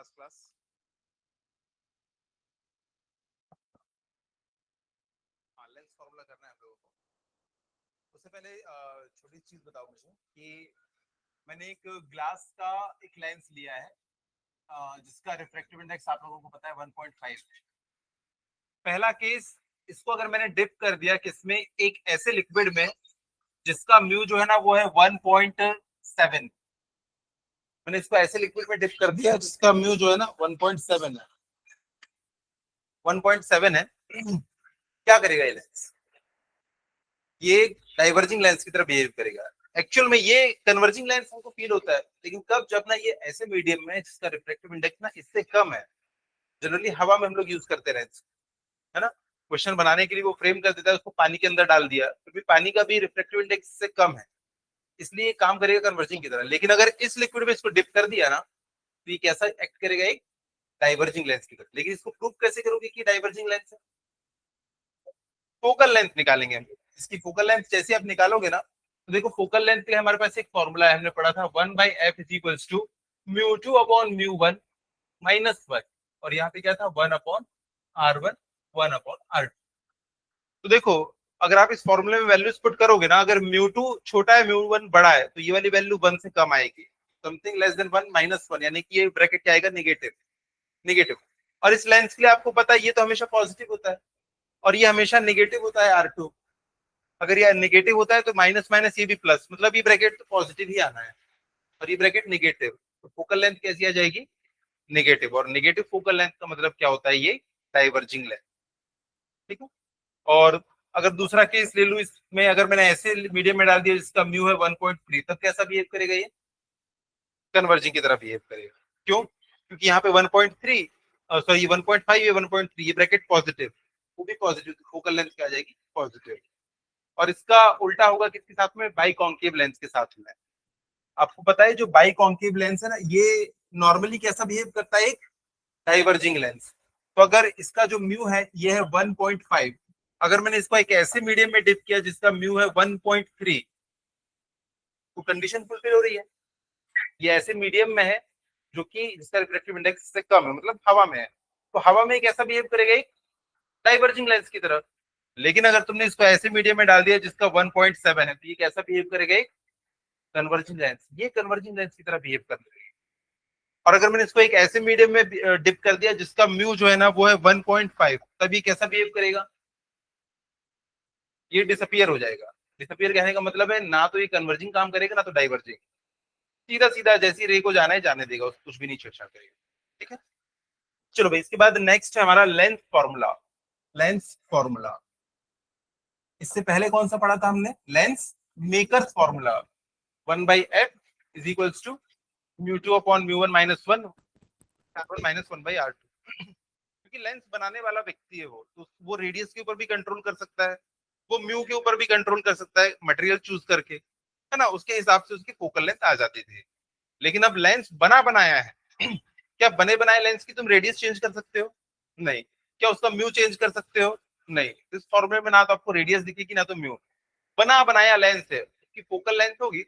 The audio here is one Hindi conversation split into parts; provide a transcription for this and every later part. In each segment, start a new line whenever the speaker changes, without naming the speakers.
क्लास लेंस फॉर्मूला करना है हम लोगों को। उससे पहले छोटी चीज बताओ मुझे कि मैंने एक ग्लास का एक लेंस लिया है जिसका रिफ्रैक्टिव इंडेक्स आप लोगों को पता है 1.5। पहला केस, इसको अगर मैंने डिप कर दिया किसमें, एक ऐसे लिक्विड में जिसका म्यू जो है ना वो है 1.7। मैंने इसको ऐसे लिक्विड में डिप कर दिया जिसका म्यू जो है ना 1.7 है। 1.7 है। क्या करेगा ये लेंस? ये डाइवर्जिंग लेंस की तरह बिहेव करेगा। एक्चुअल में ये कन्वर्जिंग लेंस हमको फील होता है, लेकिन कब, जब ना ये ऐसे मीडियम में जिसका रिफ्रैक्टिव इंडेक्स ना इससे कम है। जनरली हवा में हम लोग यूज करते हैं, है ना। क्वेश्चन बनाने के लिए वो फ्रेम कर देता है, उसको पानी के अंदर डाल दिया, फिर भी पानी का भी रिफ्रैक्टिव इंडेक्स से कम है, इसलिए ये काम करेगा कन्वर्जिंग की तरह। लेकिन अगर इस लिक्विड में इसको डिप कर दिया ना, तो ये कैसा एक्ट करेगा? एक डाइवर्जिंग लेंस की तरह। लेकिन इसको प्रूव कैसे करोगे कि डाइवर्जिंग लेंस है? फोकल लेंथ निकालेंगे हम। इसकी फोकल लेंथ जैसे आप निकालोगे ना, तो देखो फोकल लेंथ के लिए हमारे पास एक फॉर्मूला है, हमने पढ़ा था 1/f is equals to μ2 upon μ1 minus 1, और यहाँ पे क्या था 1 अपॉन r1 1 अपॉन r2। तो देखो, अगर आप इस फॉर्मूले में वैल्यूज पुट करोगे ना, अगर μ2 छोटा है μ1 बड़ा है, तो ये वाली वैल्यू 1 से कम आएगी। समथिंग लेस देन 1 माइनस 1, यानी कि ये ब्रैकेट क्या आएगा? नेगेटिव। नेगेटिव। और इस लेंस के लिए आपको पता है ये तो हमेशा पॉजिटिव होता है और ये हमेशा नेगेटिव होता है R2। अगर ये नेगेटिव होता है तो माइनस माइनस ये भी प्लस, मतलब ये ब्रैकेट तो पॉजिटिव ही आना है और ये ब्रैकेट नेगेटिव। तो फोकल लेंथ कैसी आ जाएगी? नेगेटिव। और नेगेटिव फोकल लेंथ का मतलब क्या होता है? ये डाइवर्जिंग लेंथ। ठीक है। और अगर दूसरा केस ले लू, इसमें अगर मैंने ऐसे मीडियम में डाल दिया जिसका म्यू है 1.3, तब कैसा बिहेव करेगा? ये कन्वर्जिंग की तरह बिहेव करेगा। क्यों? क्योंकि यहाँ पे 1.3 सॉरी 1.5 या 1.3 ये ब्रैकेट पॉजिटिव, वो भी पॉजिटिव, फोकल लेंथ क्या आ जाएगी? पॉजिटिव। और इसका उल्टा होगा किसके साथ में? बाई कॉन्केव लेंस के साथ में। आपको पता है जो बाई कॉन्केव लेंस है ना, ये नॉर्मली कैसा बिहेव करता है? एक डाइवर्जिंग लेंस। तो अगर इसका जो म्यू है ये है 1.5, अगर मैंने इसको एक ऐसे मीडियम में डिप किया जिसका म्यू है 1.3, तो कंडीशन फुलफिल हो रही है। ये ऐसे मीडियम में है जो कि जिसका रिफ्रैक्टिव इंडेक्स से कम है, मतलब हवा में है। तो हवा में कैसा बिहेव करेगा? एक डाइवर्जिंग लेंस की तरह। लेकिन अगर तुमने इसको ऐसे मीडियम में डाल दिया जिसका 1.7 है, तो ये कैसा बिहेव करेगा? एक कन्वर्जिंग लेंस। ये कन्वर्जिंग लेंस की तरह बिहेव कर रही है। और अगर मैंने इसको एक ऐसे मीडियम में डिप कर दिया जिसका म्यू जो है ना वो है 1.5, तब ये कैसा बिहेव करेगा? ये डिसअपियर हो जाएगा। डिसअपियर कहने का मतलब है ना तो ये कन्वर्जिंग काम करेगा ना तो डाइवर्जिंग। सीधा सीधा जैसी रे को जाना है जाने देगा, उसको कुछ भी नहीं छेड़छाड़ करेगा। ठीक है। चलो भाई, इसके बाद नेक्स्ट है हमारा लेंथ फॉर्मूला। लेंस फॉर्मूला, इससे पहले कौन सा पढ़ा था हमने? Lens makers formula. 1/f is equals to μ2 upon μ1 minus 1 minus 1/r2। क्योंकि लेंस बनाने वाला व्यक्ति है वो, तो वो रेडियस के ऊपर भी कंट्रोल कर सकता है, वो म्यू के ऊपर भी कंट्रोल कर सकता है मटेरियल चूज करके, है ना। उसके हिसाब से उसकी फोकल लेंथ आ जाती थी। लेकिन अब लेंस बना बनाया है। क्या बने बनाए लेंस की तुम रेडियस चेंज कर सकते हो? नहीं। क्या उसका म्यू चेंज कर सकते हो? नहीं। इस फॉर्मूले में ना तो आपको रेडियस दिखेगी ना तो म्यू। बना बनाया लेंस है, उसकी फोकल लेंथ होगी।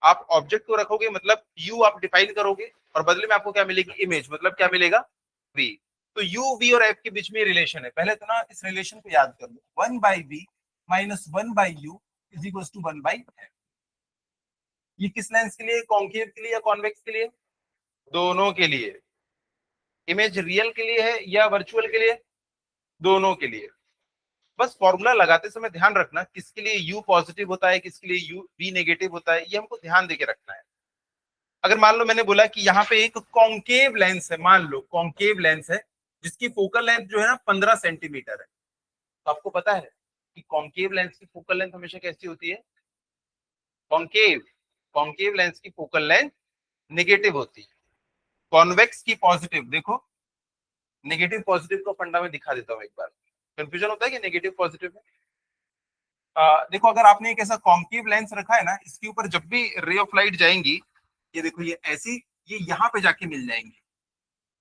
आप ऑब्जेक्ट को रखोगे, मतलब यू आप डिफाइन करोगे, और बदले में आपको क्या मिलेगी? इमेज। मतलब क्या मिलेगा? वी। तो यू वी और एफ के बीच में रिलेशन है। पहले तो ना इस रिलेशन को याद कर लो, 1/v minus 1/u is equal to 1/f। ये किस लेंस के लिए? कॉन्केव के लिए या कॉन्वेक्स के लिए? दोनों के लिए। इमेज रियल के लिए है या वर्चुअल के लिए? दोनों के लिए। बस फॉर्मूला लगाते समय ध्यान रखना किसके लिए यू पॉजिटिव होता है, किसके लिए यू वी नेगेटिव होता है, ये हमको ध्यान देके रखना है। अगर मान लो मैंने बोला कि यहाँ पे एक कॉन्केव लेंस है, मान लो कॉन्केव लेंस है जिसकी फोकल लेंथ जो है ना 15 सेंटीमीटर है, तो आपको पता है कि कॉन्केव लेंस की फोकल लेंथ हमेशा कैसी होती है? कॉन्केव। कॉन्केव लेंस की फोकल लेंथ नेगेटिव होती है, कॉन्वेक्स की पॉजिटिव। देखो, नेगेटिव पॉजिटिव को फंडा में दिखा देता हूँ एक बार, कंफ्यूजन होता है कि नेगेटिव पॉजिटिव में। देखो, अगर आपने एक ऐसा कॉन्केव लेंस रखा है ना, इसके ऊपर जब भी रे ऑफ लाइट जाएंगी, ये देखो ये ऐसी, ये यहाँ पे जाके मिल जाएंगी,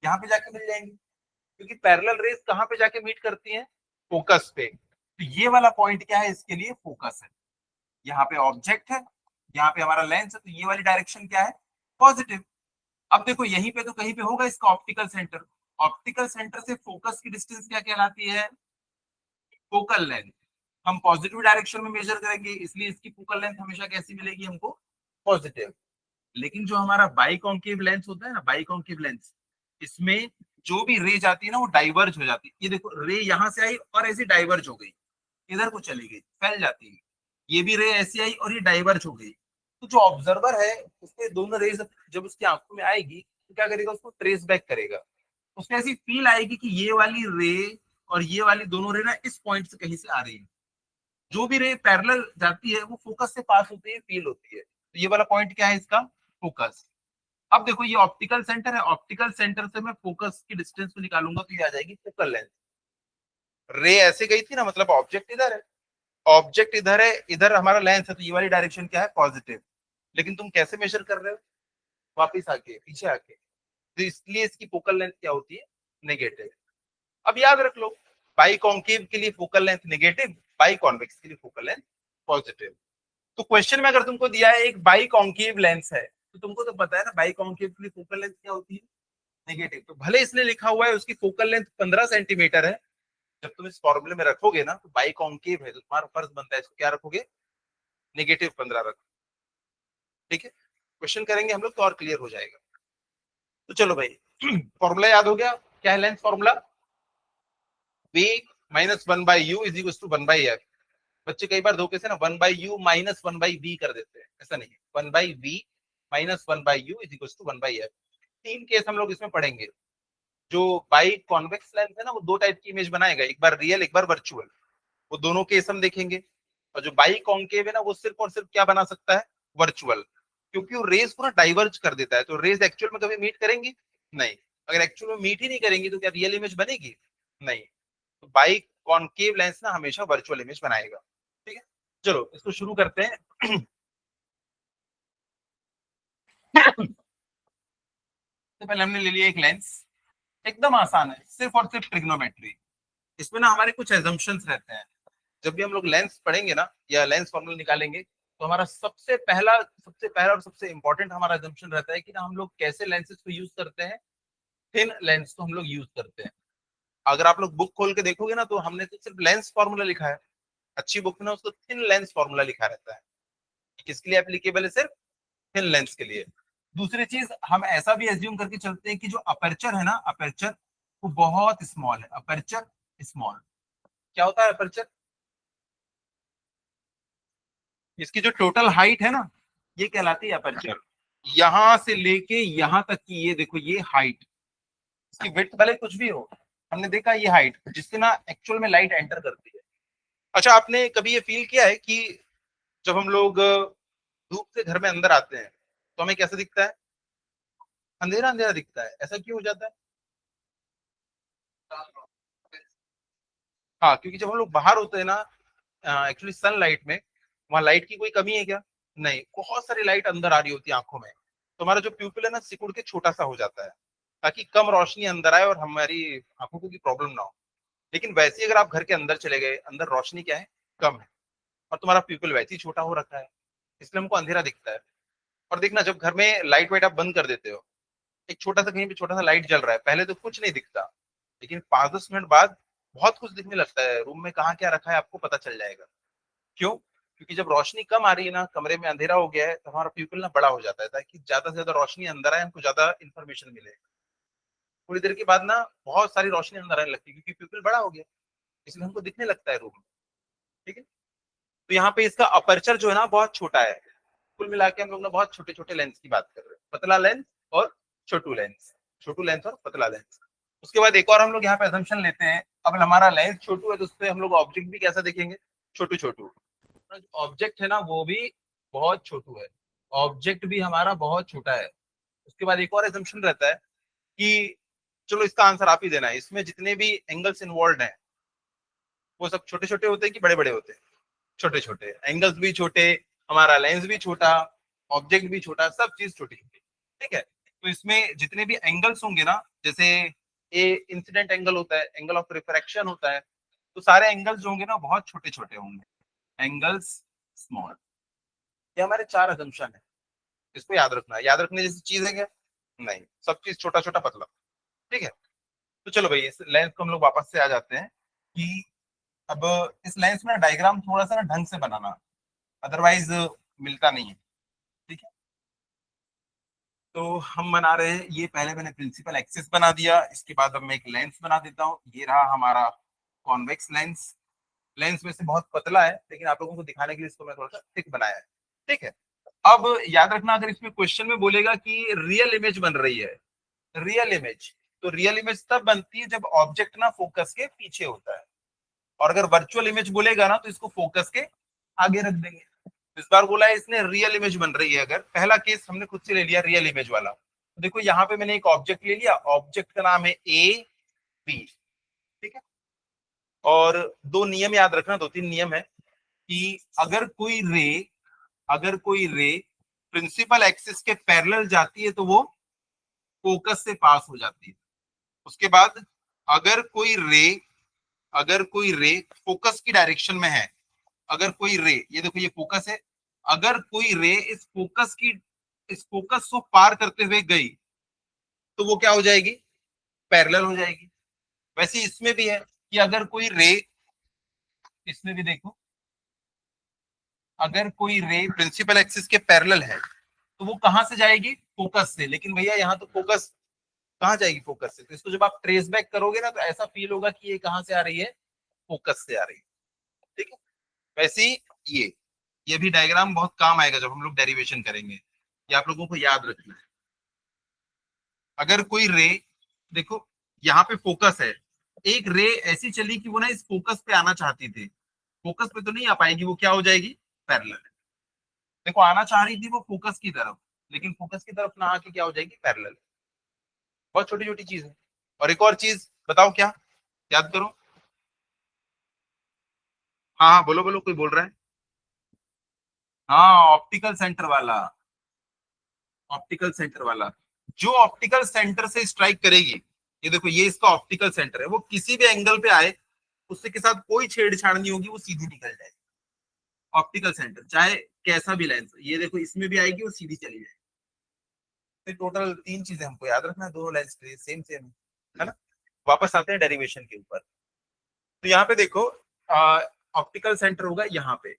यहाँ पे जाके मिल जाएंगी, क्योंकि पैरेलल रेज कहाँ पे जाके मीट करती हैं? फोकस पे। तो ये वाला पॉइंट क्या है? इसके लिए फोकस है। यहाँ पे ऑब्जेक्ट है, यहाँ पे हमारा लेंस है, तो ये वाली डायरेक्शन क्या है? पॉजिटिव। अब देखो यहीं पे तो कहीं पे होगा इसका ऑप्टिकल सेंटर। ऑप्टिकल सेंटर से फोकस की डिस्टेंस क्या कहलाती है? Focal length. हम पॉजिटिव डायरेक्शन में मेजर करेंगे, इसलिए इसकी फोकल लेंथ हमेशा कैसी मिलेगी हमको? पॉजिटिव। लेकिन जो हमारा बाइकॉन्केव लेंस होता है ना, बाइकॉन्केव लेंस, इसमें जो भी रे जाती है ना वो डाइवर्ज हो जाती है। ये देखो रे यहां से आई और ऐसी डाइवर्ज हो गई, इधर को चली गई, फैल जाती है। ये भी रे ऐसी आई और ये डाइवर्ज हो गई। तो जो ऑब्जर्वर है उसके दोनों रेज जब उसकी आंखों में आएगी तो क्या करेगा? उसको ट्रेस बैक करेगा। उसको ऐसी फील आएगी कि ये वाली रे और ये वाली दोनों रे ना इस पॉइंट से कहीं से आ रही है। जो भी रे पैरेलल जाती है वो फोकस से पास होती है, फील होती है। तो ये वाला पॉइंट क्या है इसका? फोकस। अब देखो ये ऑप्टिकल सेंटर है, ऑप्टिकल सेंटर से मैं फोकस की डिस्टेंस को निकालूंगा तो ये आ जाएगी फोकल लेंथ। रे ऐसे गई थी ना, मतलब ऑब्जेक्ट इधर है, ऑब्जेक्ट इधर है, इधर हमारा लेंस है, तो ये वाली डायरेक्शन क्या है? पॉजिटिव। लेकिन तुम कैसे मेजर कर रहे हो? वापिस आके, पीछे आके, तो इसलिए इसकी फोकल लेंथ क्या होती है? नेगेटिव। अब याद रख लो, बाई कॉन्केव के लिए focal length negative, by convex के लिए फोकल लेंथ पॉजिटिव। तो क्वेश्चन में अगर तुमको दिया है एक बाई कॉन्केव लेंस है, तो तुमको तो पता है ना बाई कॉन्केव के लिए फोकल लेंथ क्या होती है? नेगेटिव। तो भले इसलिए लिखा हुआ है उसकी फोकल लेंथ 15 सेंटीमीटर है, जब तुम इस फॉर्मूले में रखोगे ना तो बाई कॉन्केव है तो तुम्हारा फर्ज बनता है इसको क्या रखोगे? -15 रखो। ठीक है, क्वेश्चन करेंगे हम लोग तो और क्लियर हो जाएगा। तो चलो भाई, फॉर्मूला याद हो गया? क्या है length formula? v -1/u = 1/f। बच्चे कई बार धोखे से ना 1/u - 1/v कर देते हैं, ऐसा नहीं है। 1/v - 1/u = 1/f। तीन केस हम लोग इसमें पढ़ेंगे। जो बाई कॉन्वेक्स लेंस है ना वो दो टाइप की इमेज बनाएगा, एक बार रियल एक बार वर्चुअल। वो दोनों केस हम देखेंगे। और जो बाई कॉन्केव है ना वो सिर्फ और सिर्फ क्या बना सकता है? वर्चुअल। क्योंकि वो रेज को ना डाइवर्ज कर देता है, तो रेज एक्चुअल में कभी मीट करेंगी नहीं। अगर एक्चुअल में मीट ही नहीं करेंगी तो क्या रियल इमेज बनेगी? नहीं। तो बाई कॉन्केव लेंस ना हमेशा वर्चुअल इमेज बनाएगा। ठीक है, चलो इसको शुरू करते हैं। तो पहले हमने ले लिया एक लेंस, एकदम आसान है, सिर्फ और सिर्फ ट्रिग्नोमेट्री। इसमें ना हमारे कुछ एजम्पशंस रहते हैं। जब भी हम लोग लेंस पढ़ेंगे ना या लेंस फॉर्मूला निकालेंगे तो हमारा सबसे पहला और सबसे इंपॉर्टेंट हमारा एजम्पशन रहता है कि ना हम लोग कैसे लेंसेज को यूज करते हैं? थिन लेंस को हम लोग यूज करते हैं। अगर आप लोग बुक खोल के देखोगे ना तो हमने तो सिर्फ लेंस फॉर्मूला लिखा है। अच्छी बुक में ना उसको थिन लेंस फॉर्मूला लिखा रहता है। किसके लिए एप्लीकेबल है? सिर्फ थिन लेंस के लिए। दूसरी चीज, हम ऐसा भी एज्यूम करके चलते हैं कि जो अपर्चर है ना, अपर्चर वो बहुत स्मॉल है। अपर्चर स्मॉल क्या होता है? अपर्चर इसकी जो टोटल हाइट है ना ये कहलाती है अपर्चर। यहां से लेके यहां तक की ये देखो ये हाइट, इसकी विड्थ भले कुछ भी हो, हमने देखा ये हाइट जिससे ना एक्चुअल में लाइट एंटर करती है। अच्छा, आपने कभी ये फील किया है कि जब हम लोग धूप से घर में अंदर आते हैं तो हमें कैसा दिखता है? अंधेरा अंधेरा दिखता है। ऐसा क्यों हो जाता है? हाँ, क्योंकि जब हम लोग बाहर होते हैं ना एक्चुअली सनलाइट में, वहां लाइट की कोई कमी है क्या? नहीं, बहुत सारी लाइट अंदर आ रही होती है आंखों में, तो हमारा जो प्यूपिल है ना सिकुड़ के छोटा सा हो जाता है, ताकि कम रोशनी अंदर आए और हमारी आंखों को की प्रॉब्लम ना हो। लेकिन वैसे ही अगर आप घर के अंदर चले गए, अंदर रोशनी क्या है? कम है, और तुम्हारा प्यूपिल वैसे ही छोटा हो रखा है, इसलिए हमको अंधेरा दिखता है। और देखना, जब घर में लाइट वाइट आप बंद कर देते हो, एक छोटा सा कहीं पे छोटा सा लाइट जल रहा है, पहले तो कुछ नहीं दिखता, लेकिन 5-10 मिनट बाद बहुत कुछ दिखने लगता है। रूम में कहाँ क्या रखा है आपको पता चल जाएगा। क्यों? क्योंकि जब रोशनी कम आ रही है ना, कमरे में अंधेरा हो गया है, तो हमारा प्यूपिल ना बड़ा हो जाता है ताकि ज्यादा से ज्यादा रोशनी अंदर आए, हमको ज्यादा इन्फॉर्मेशन मिले। थोड़ी देर के बाद ना बहुत सारी रोशनी अंदर आने लगती है क्योंकि प्यूपिल बड़ा हो गया, इसलिए हमको दिखने लगता है रूम में। ठीक है, तो यहाँ पे इसका अपर्चर जो है ना बहुत छोटा है। कुल मिला के हम लोग ना बहुत छोटे छोटे लेंस की बात कर रहे हैं, पतला लेंस और छोटू लेंस, छोटू लेंस और पतला लेंस। उसके बाद एक और हम लोग यहाँ पे असम्पशन लेते हैं, अब हमारा लेंस छोटू है तो उससे हम लोग ऑब्जेक्ट भी कैसा देखेंगे? छोटू छोटू। ऑब्जेक्ट है ना वो भी बहुत छोटू है, ऑब्जेक्ट भी हमारा बहुत छोटा है। उसके बाद एक और एजम्पशन रहता है कि चलो इसका आंसर आप ही देना है, इसमें जितने भी एंगल्स इन्वॉल्व हैं वो सब छोटे छोटे होते हैं कि बड़े बड़े होते हैं? छोटे छोटे। एंगल्स भी छोटे, हमारा लेंस भी छोटा, ऑब्जेक्ट भी छोटा, सब चीज छोटी छोटी। ठीक है, तो इसमें जितने भी एंगल्स होंगे ना, जैसे ए इंसिडेंट एंगल होता है, एंगल ऑफ रिफ्रैक्शन होता है, तो सारे एंगल्स जो होंगे ना बहुत छोटे छोटे होंगे, एंगल्स स्मॉल। ये हमारे चार असम्पशन है, इसको याद रखना है। याद रखने जैसी चीज है क्या? नहीं, सब चीज छोटा छोटा पतला। ठीक है, तो चलो भाई इस लेंस को हम लोग वापस से आ जाते हैं कि अब इस लेंस में डायग्राम थोड़ा सा ना ढंग से बनाना, अदरवाइज मिलता नहीं है। ठीक है, तो हम बना रहे हैं, ये पहले मैंने प्रिंसिपल एक्सिस बना दिया, इसके बाद अब मैं एक लेंस बना देता हूँ। ये रहा हमारा कॉन्वेक्स लेंस। लेंस में से बहुत पतला है, लेकिन आप लोगों को दिखाने के लिए इसको मैं थोड़ा सा थिक बनाया है। ठीक है, अब याद रखना, अगर इसमें क्वेश्चन में बोलेगा कि रियल इमेज बन रही है, रियल इमेज, तो रियल इमेज तब बनती है जब ऑब्जेक्ट ना फोकस के पीछे होता है। और अगर वर्चुअल इमेज बोलेगा ना तो इसको फोकस के आगे रख देंगे। इस बार बोला है इसने रियल इमेज बन रही है, अगर पहला केस हमने खुद से ले लिया रियल इमेज वाला, तो देखो यहाँ पे मैंने एक ऑब्जेक्ट ले लिया, ऑब्जेक्ट का नाम है ए बी। ठीक है, और दो नियम याद रखना, दो तीन नियम है कि अगर कोई रे प्रिंसिपल एक्सिस के पैरेलल जाती है तो वो फोकस से पास हो जाती है। उसके बाद अगर कोई रे अगर कोई रे फोकस की डायरेक्शन में है, अगर कोई रे, ये देखो ये फोकस है, अगर कोई रे इस फोकस को पार करते हुए गई तो वो क्या हो जाएगी, पैरेलल हो जाएगी। वैसे इसमें भी है कि अगर कोई रे, इसमें भी देखो, अगर कोई रे प्रिंसिपल एक्सिस के पैरेलल है तो वो कहां से जाएगी, फोकस से। लेकिन भैया यहाँ तो फोकस कहाँ जाएगी, फोकस से। तो इसको जब आप ट्रेस बैक करोगे ना तो ऐसा फील होगा कि ये कहां से आ रही है, फोकस से आ रही है। ठीक है, वैसे ही ये भी डायग्राम बहुत काम आएगा जब हम लोग डेरिवेशन करेंगे, ये आप लोगों को याद रखना है। अगर कोई रे, देखो यहाँ पे फोकस है, एक रे ऐसी चली कि वो ना इस फोकस पे आना चाहती थी, फोकस पे तो नहीं आ पाएगी, वो क्या हो जाएगी, पैरेलल। देखो आना चाह रही थी वो फोकस की तरफ, लेकिन फोकस की तरफ ना आके क्या हो जाएगी, पैरेलल। बहुत छोटी छोटी चीज है। और एक और चीज बताओ क्या, याद करो। हाँ हाँ, बोलो बोलो, कोई बोल रहा है। हाँ, ऑप्टिकल सेंटर वाला, ऑप्टिकल सेंटर वाला, जो ऑप्टिकल सेंटर से स्ट्राइक करेगी, ये देखो ये इसका ऑप्टिकल सेंटर है, वो किसी भी एंगल पे आए उससे के साथ कोई छेड़छाड़ नहीं होगी, वो सीधी निकल जाएगी। ऑप्टिकल सेंटर चाहे कैसा भी लेंस, ये देखो इसमें भी आएगी, वो सीधी चली जाएगी। तो टोटल तीन चीजें हमको याद रखना है, दोनों लेंस के लिए सेम सेम है ना। वापस आते हैं डेरिवेशन के ऊपर। तो यहाँ पे देखो, ऑप्टिकल सेंटर होगा यहाँ पे।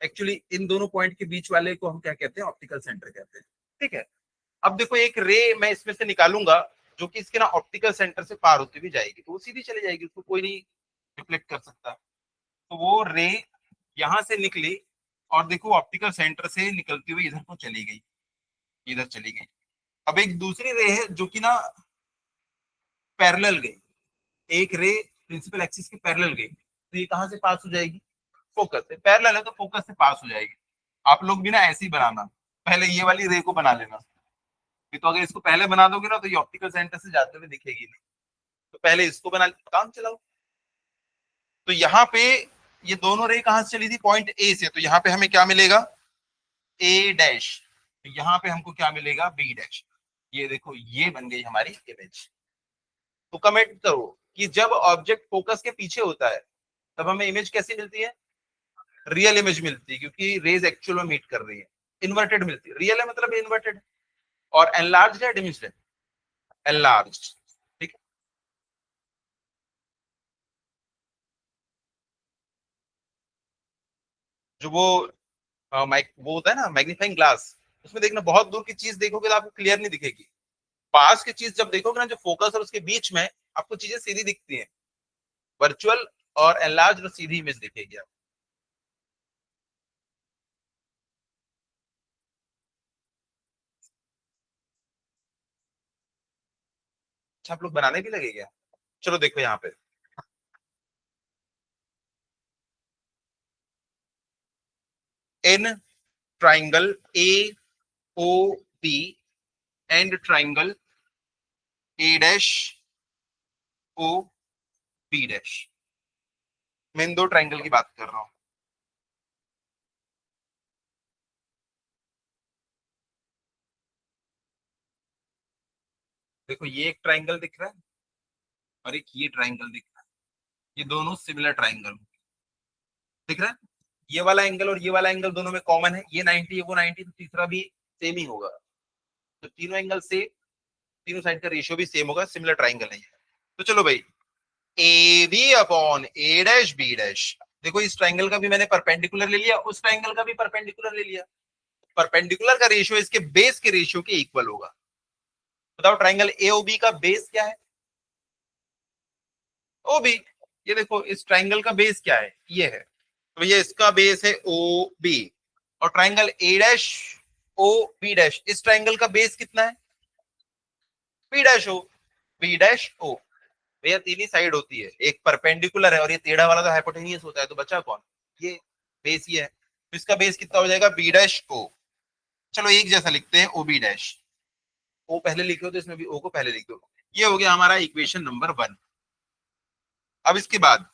एक्चुअली इन दोनों पॉइंट के बीच वाले को हम क्या कहते हैं, ऑप्टिकल सेंटर कहते हैं। ठीक है, अब देखो एक रे मैं इसमें से निकालूंगा जो कि इसके ना ऑप्टिकल सेंटर से पार होती हुई जाएगी, तो वो सीधी चली जाएगी, उसको कोई नहीं रिफ्लेक्ट कर सकता। तो वो रे यहां से निकली और देखो ऑप्टिकल सेंटर से निकलती हुई इधर को चली गई, इधर चली गई। अब एक दूसरी रे है जो कि ना पैरेलल गई, एक रे प्रिंसिपल एक्सिस के पैरेलल गई, तो ये कहां से पास हो जाएगी, फोकस से। पैरेलल है तो फोकस से पास हो जाएगी। आप लोग भी ना ऐसे ही बनाना, पहले ये वाली रे को बना लेना, तो अगर इसको पहले बना दोगे ना तो ये ऑप्टिकल सेंटर से जाते हुए दिखेगी नहीं। तो पहले इसको बना, काम चलाओ। तो यहाँ पे ये दोनों रे कहां से चली थी, पॉइंट ए से, तो यहाँ पे हमें क्या मिलेगा, ए डैश। तो यहाँ पे हमको क्या मिलेगा, बी डैश। ये देखो ये बन गई हमारी इमेज। तो कमेंट करो कि जब ऑब्जेक्ट फोकस के पीछे होता है तब हमें इमेज कैसी मिलती है, रियल इमेज मिलती है, क्योंकि रेज एक्चुअल में मीट कर रही है। इन्वर्टेड मिलती है, रियल है मतलब इन्वर्टेड। और एनलार्ज है, डिमिनिश्ड है, एनलार्ज। ठीक है, जो वो होता है ना मैग्नीफाइंग ग्लास, उसमें देखना बहुत दूर की चीज देखोगे तो आपको क्लियर नहीं दिखेगी। पास की चीज जब देखोगे ना, जो फोकस और उसके बीच में, आपको चीजें सीधी दिखती हैं। वर्चुअल और एनलार्ज और सीधी इमेज दिखेगी आपको। अच्छा, आप लोग बनाने भी लगे क्या। चलो देखो यहाँ पे, in triangle A O B and triangle A dash O B dash, मैं इन दो ट्राइंगल की बात कर रहा हूँ। देखो ये एक ट्राइंगल दिख रहा है और एक ये ट्राइंगल दिख रहा है, ये दोनों सिमिलर ट्राइंगल दिख रहा है। ये वाला एंगल और ये वाला एंगल दोनों में कॉमन है, ये 90 है वो 90, तो तीसरा भी सेम ही होगा। तो तीनों एंगल सेम, तीनों साइड का रेशियो भी सेम होगा, सिमिलर ट्राइंगल है ये। तो चलो भाई, A B upon A dash B dash, देखो इस ट्राइंगल का भी मैंने परपेंडिकुलर ले लिया, उस ट्राइंगल का भी परपेंडिकुलर ले लिया। परपेंडिकुलर का रेशियो इसके बेस के रेशियो के इक्वल होगा। बताओ ट्राइंगल एओबी का बेस क्या है? ओबी। ये देखो इस ट्राइंगल का बेस क्या है, ये है, तो भैया इसका बेस है ओ बी। और triangle A dash O B dash, इस ट्राइंगल का बेस कितना है? B dash O, B dash O. भैया तीन ही साइड होती है, एक परपेंडिकुलर है और ये टेढ़ा वाला तो हाइपोटेनियस होता है, तो बचा कौन? ये बेस ये है, तो इसका बेस कितना हो जाएगा? B dash O. चलो एक जैसा लिखते हैं, ओ बी डैश। ओ पहले लिखो तो इसमें भी ओ को पहले लिख दो। ये हो गया हमारा इक्वेशन नंबर 1। अब इसके बाद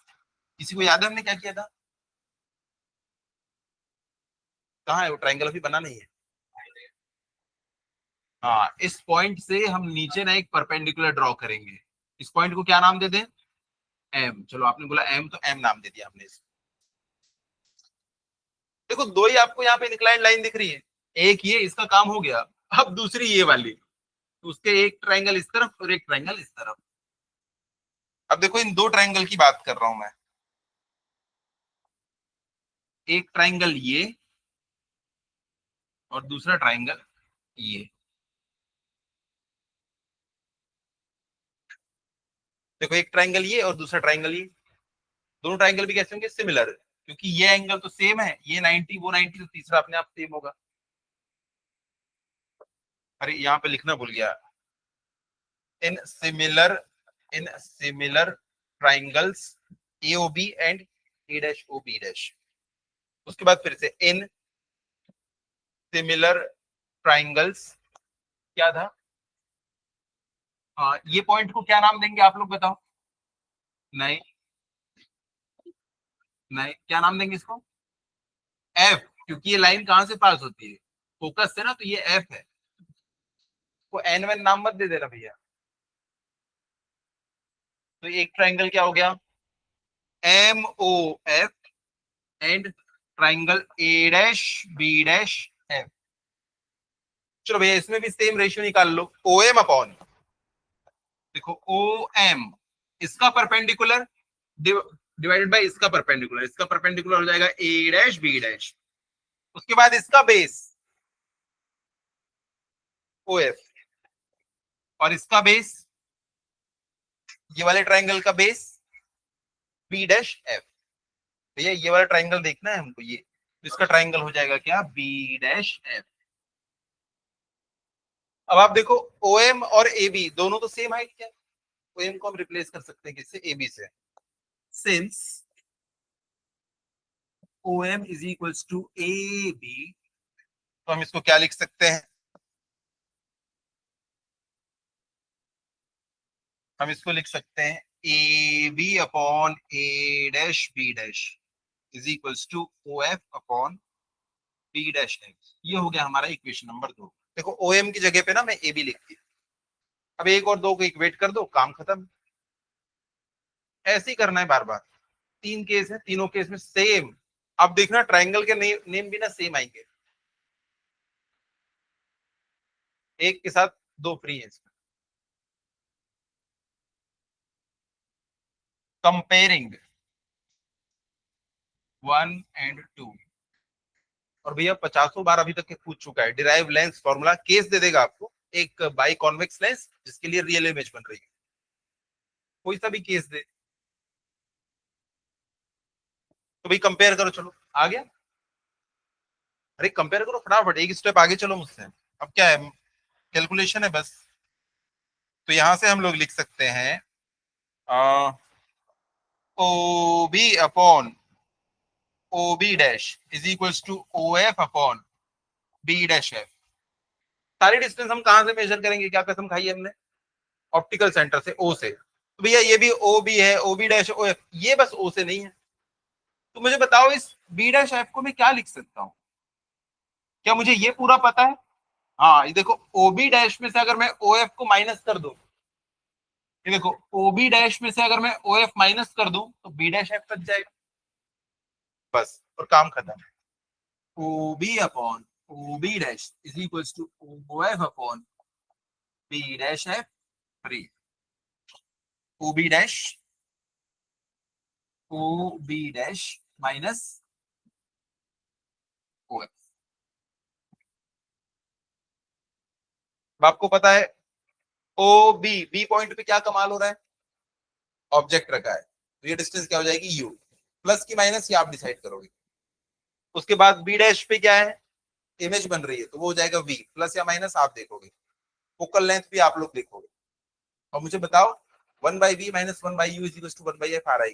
किसी को याद है हमने क्या किया था? कहाँ है वो ट्राइंगल? अभी बना नहीं है। हाँ, इस पॉइंट से हम नीचे ना एक परपेंडिकुलर ड्रॉ करेंगे। इस पॉइंट को क्या नाम दे दें? एम। चलो आपने बोला एम, तो एम नाम दे दिया आपने इसको। देखो दो ही आपको यहाँ पे इंक्लाइंड लाइन दिख रही है, एक ये, इसका काम हो गया। अब दूसरी ये वाली, तो उसके एक ट्राइंगल इस तरफ और एक ट्राइंगल इस तरफ। अब देखो इन दो ट्राइंगल की बात कर रहा हूं मैं, एक ट्राइंगल ये और दूसरा ट्राइंगल ये। देखो एक ट्राइंगल ये और दूसरा ट्राइंगल ये, दोनों ट्राइंगल भी कैसे होंगे? सिमिलर, क्योंकि ये एंगल तो सेम है, ये 90 वो 90, तो तीसरा अपने आप सेम होगा। अरे यहाँ पे लिखना भूल गया, in similar, in similar triangles AOB and A dash O B dash. उसके बाद फिर से इन सिमिलर ट्राइंगल्स, क्या था? ये पॉइंट को क्या नाम देंगे आप लोग बताओ? नहीं, नहीं, क्या नाम देंगे इसको? एफ, क्योंकि ये लाइन कहां से पास होती है? फोकस से ना, तो ये एफ है। को एन वन नाम मत दे देना भैया। तो एक ट्राइंगल क्या हो गया? M O F and triangle A dash B dash F. चलो भैया इसमें भी सेम रेशियो निकाल लो, ओ एम अपॉन, देखो ओ एम, इसका परपेंडिकुलर डिवाइडेड बाय इसका परपेंडिकुलर, इसका परपेंडिकुलर हो जाएगा ए डैश बी डैश। उसके बाद इसका बेस ओ एफ, और इसका बेस, ये वाले ट्राइंगल का बेस बी डैश एफ। भैया ये वाला ट्राइंगल देखना है हमको, ये तो इसका ट्राइंगल हो जाएगा क्या? B dash F. अब आप देखो ओ एम और ए बी दोनों तो सेम हाइट क्या? ओ एम को हम रिप्लेस कर सकते हैं किससे? ए बी से। Since O M is equals to A B, तो हम इसको क्या लिख सकते हैं? हम इसको लिख सकते हैं A B upon A dash B dash is equals to O F upon B dash F. ये हो गया हमारा इक्वेशन नंबर 2। देखो ओ एम की जगह पे ना मैं ए बी लिख दिया। अब एक और दो को इक्वेट कर दो, काम खत्म। ऐसे ही करना है बार बार। तीन केस है, तीनों केस में सेम। अब देखना ट्राइंगल के नेम भी ना सेम आएंगे, एक के साथ दो फ्री है इसमें। Comparing 1 and 2। और भैया 50 बार अभी तक के पूछ चुका है, डिराइव लेंस फॉर्मूला केस दे देगा आपको, एक बाई कॉन्वेक्स लेंस जिसके लिए रियल इमेज बन रही है, कोई सा भी केस दे। तो भाई कंपेयर करो, चलो आ गया। अरे कंपेयर करो फटाफट, एक स्टेप आगे चलो मुझसे। अब क्या है? कैलकुलेशन है बस। तो यहां से हम लोग लिख सकते हैं O B upon O B dash is equals to O F upon B dash F. सारी डिस्टेंस हम कहां से मेजर करेंगे? क्या कसम खाई है हमने? ऑप्टिकल सेंटर से, ओ से। तो भैया ये भी ओ बी है, O B dash O F, ये बस ओ से नहीं है। तो मुझे बताओ इस बी डैश एफ को मैं क्या लिख सकता हूँ? क्या मुझे ये पूरा पता है? हाँ, ये देखो ओ बी डैश में से अगर मैं ओ एफ को माइनस कर दूं, ये देखो ओ बी डैश में से अगर मैं ओ एफ माइनस कर दूं तो बी डैश एफ बच जाएगा, बस और काम खत्म। O B upon O B dash is equals to O F upon B dash है free, O B dash, O B dash minus O F. अब आपको पता है ओ बी, बी पॉइंट पे क्या कमाल हो रहा है, ऑब्जेक्ट रखा है, तो ये डिस्टेंस क्या हो जाएगी यू, प्लस की माइनस ये आप डिसाइड करोगे। उसके बाद बी डैश पे क्या है, इमेज बन रही है, तो वो हो जाएगा वी, प्लस या माइनस आप देखोगे, फोकल लेंथ भी आप लोग देखोगे, और मुझे बताओ 1/v minus 1/u is equal to 1/f आ रहा है।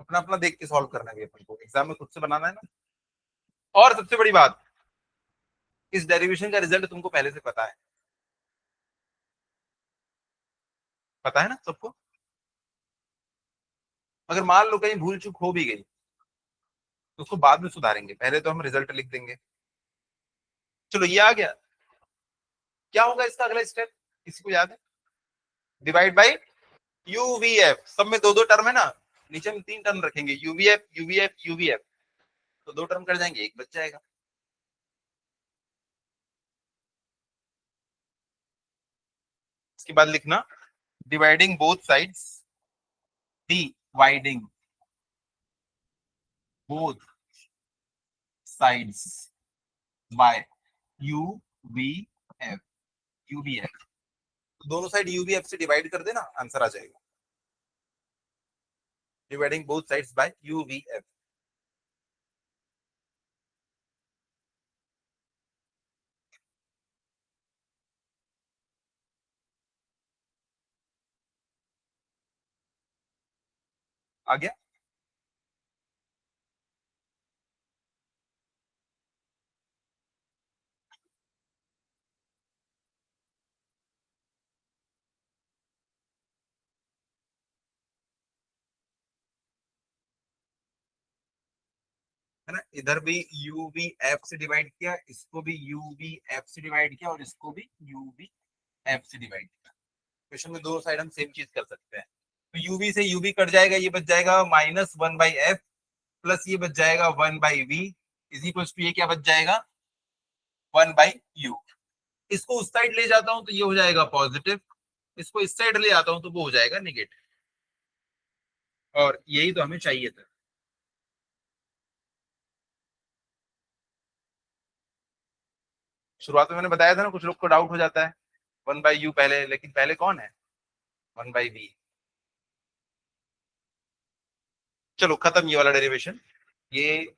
अपना अपना देख के सॉल्व करना है अपन को, एग्जाम में खुद से बनाना है ना। और सबसे बड़ी बात, इस डेरिवेशन का रिजल्ट तुमको पहले से पता है, पता है ना सबको। अगर मान लो कहीं भूल चूक हो भी गई तो उसको बाद में सुधारेंगे, पहले तो हम रिजल्ट लिख देंगे। चलो ये आ गया, क्या होगा इसका अगला स्टेप, किसी को याद है? डिवाइड बाई यूवीएफ, सब में दो दो टर्म है ना, नीचे में तीन टर्म रखेंगे, यूवीएफ यूवीएफ यूवीएफ, तो दो टर्म कर जाएंगे, एक बच जाएगा। इसके बाद लिखना dividing both sides, dividing both sides by U V F, UVF, दोनों साइड यूवीएफ से डिवाइड कर देना, आंसर आ जाएगा, dividing both sides by UVF. आ गया। है ना, इधर भी यू वी एफ से डिवाइड किया, इसको भी यू वी एफ से डिवाइड किया, और इसको भी यू वी एफ से डिवाइड किया। क्वेश्चन में दोनों साइड हम सेम चीज कर सकते हैं, तो यूवी से यूवी कट जाएगा, ये बच जाएगा माइनस 1/f, प्लस ये बच जाएगा 1/v, इज इक्वल टू ये क्या बच जाएगा 1/u। इसको उस साइड ले जाता हूं तो ये हो जाएगा पॉजिटिव, इसको इस साइड ले आता हूं तो वो हो जाएगा निगेटिव, और यही तो हमें चाहिए था। शुरुआत में मैंने बताया था ना, कुछ लोग को डाउट हो जाता है 1/u पहले, लेकिन पहले कौन है 1/v। चलो खत्म ये वाला डेरिवेशन। ये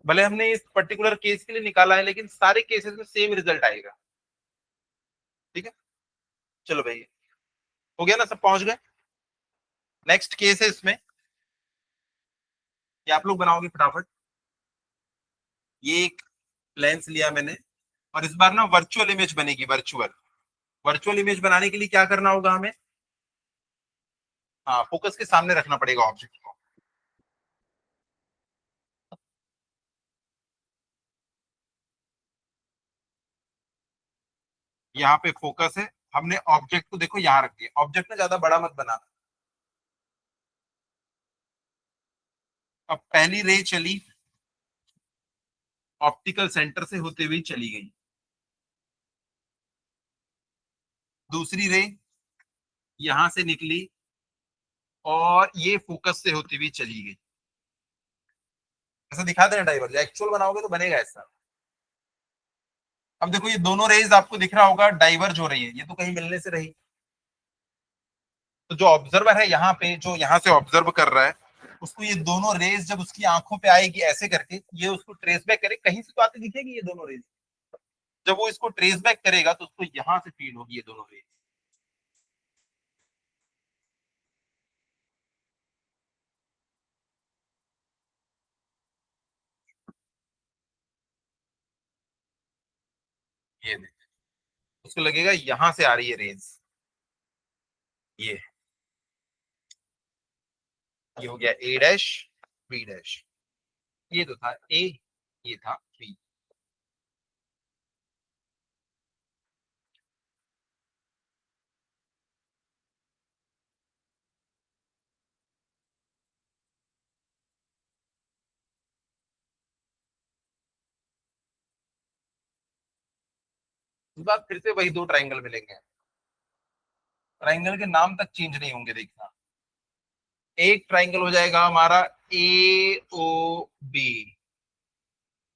भले हमने इस पर्टिकुलर केस के लिए निकाला है, लेकिन सारे केसेस में सेम रिजल्ट आएगा, ठीक है। चलो भाई, हो गया ना, सब पहुंच गए। नेक्स्ट केस है इसमें, ये आप लोग बनाओगे फटाफट। ये एक लेंस लिया मैंने, और इस बार ना वर्चुअल इमेज बनेगी, वर्चुअल। वर्चुअल इमेज बनाने के लिए क्या करना होगा हमें, हाँ फोकस के सामने रखना पड़ेगा ऑब्जेक्ट को। यहाँ पे फोकस है, हमने ऑब्जेक्ट को देखो यहाँ रख दिया, ऑब्जेक्ट ना ज्यादा बड़ा मत बनाना। अब पहली रे चली, ऑप्टिकल सेंटर से होते हुए चली गई, दूसरी रे यहां से निकली, और ये फोकस से होती हुई चली गई। ऐसा दिखा देना डाइवर्ज, एक्चुअल बनाओगे तो बनेगा ऐसा। अब देखो ये दोनों रेज आपको दिख रहा होगा डाइवर्ज हो रही है, ये तो कहीं मिलने से रही। तो जो ऑब्जर्वर है यहाँ पे, जो यहाँ से ऑब्जर्व कर रहा है, उसको ये दोनों रेज जब उसकी आंखों पे आएगी ऐसे करके, ये उसको ट्रेस बैक करे, कहीं से तो आती दिखेगी ये दोनों रेज। जब वो इसको ट्रेस बैक करेगा तो उसको यहाँ से फील होगी ये दोनों रेज। ये देख, उसको लगेगा यहां से आ रही है रेज। ये ये हो गया ए डैश बी डैश। ये तो था ए, ये था बी। इस बार फिर से वही दो ट्राइंगल मिलेंगे। ट्राइंगल के नाम तक चेंज नहीं होंगे, देखना। एक ट्राइंगल हो जाएगा हमारा ए ओ बी,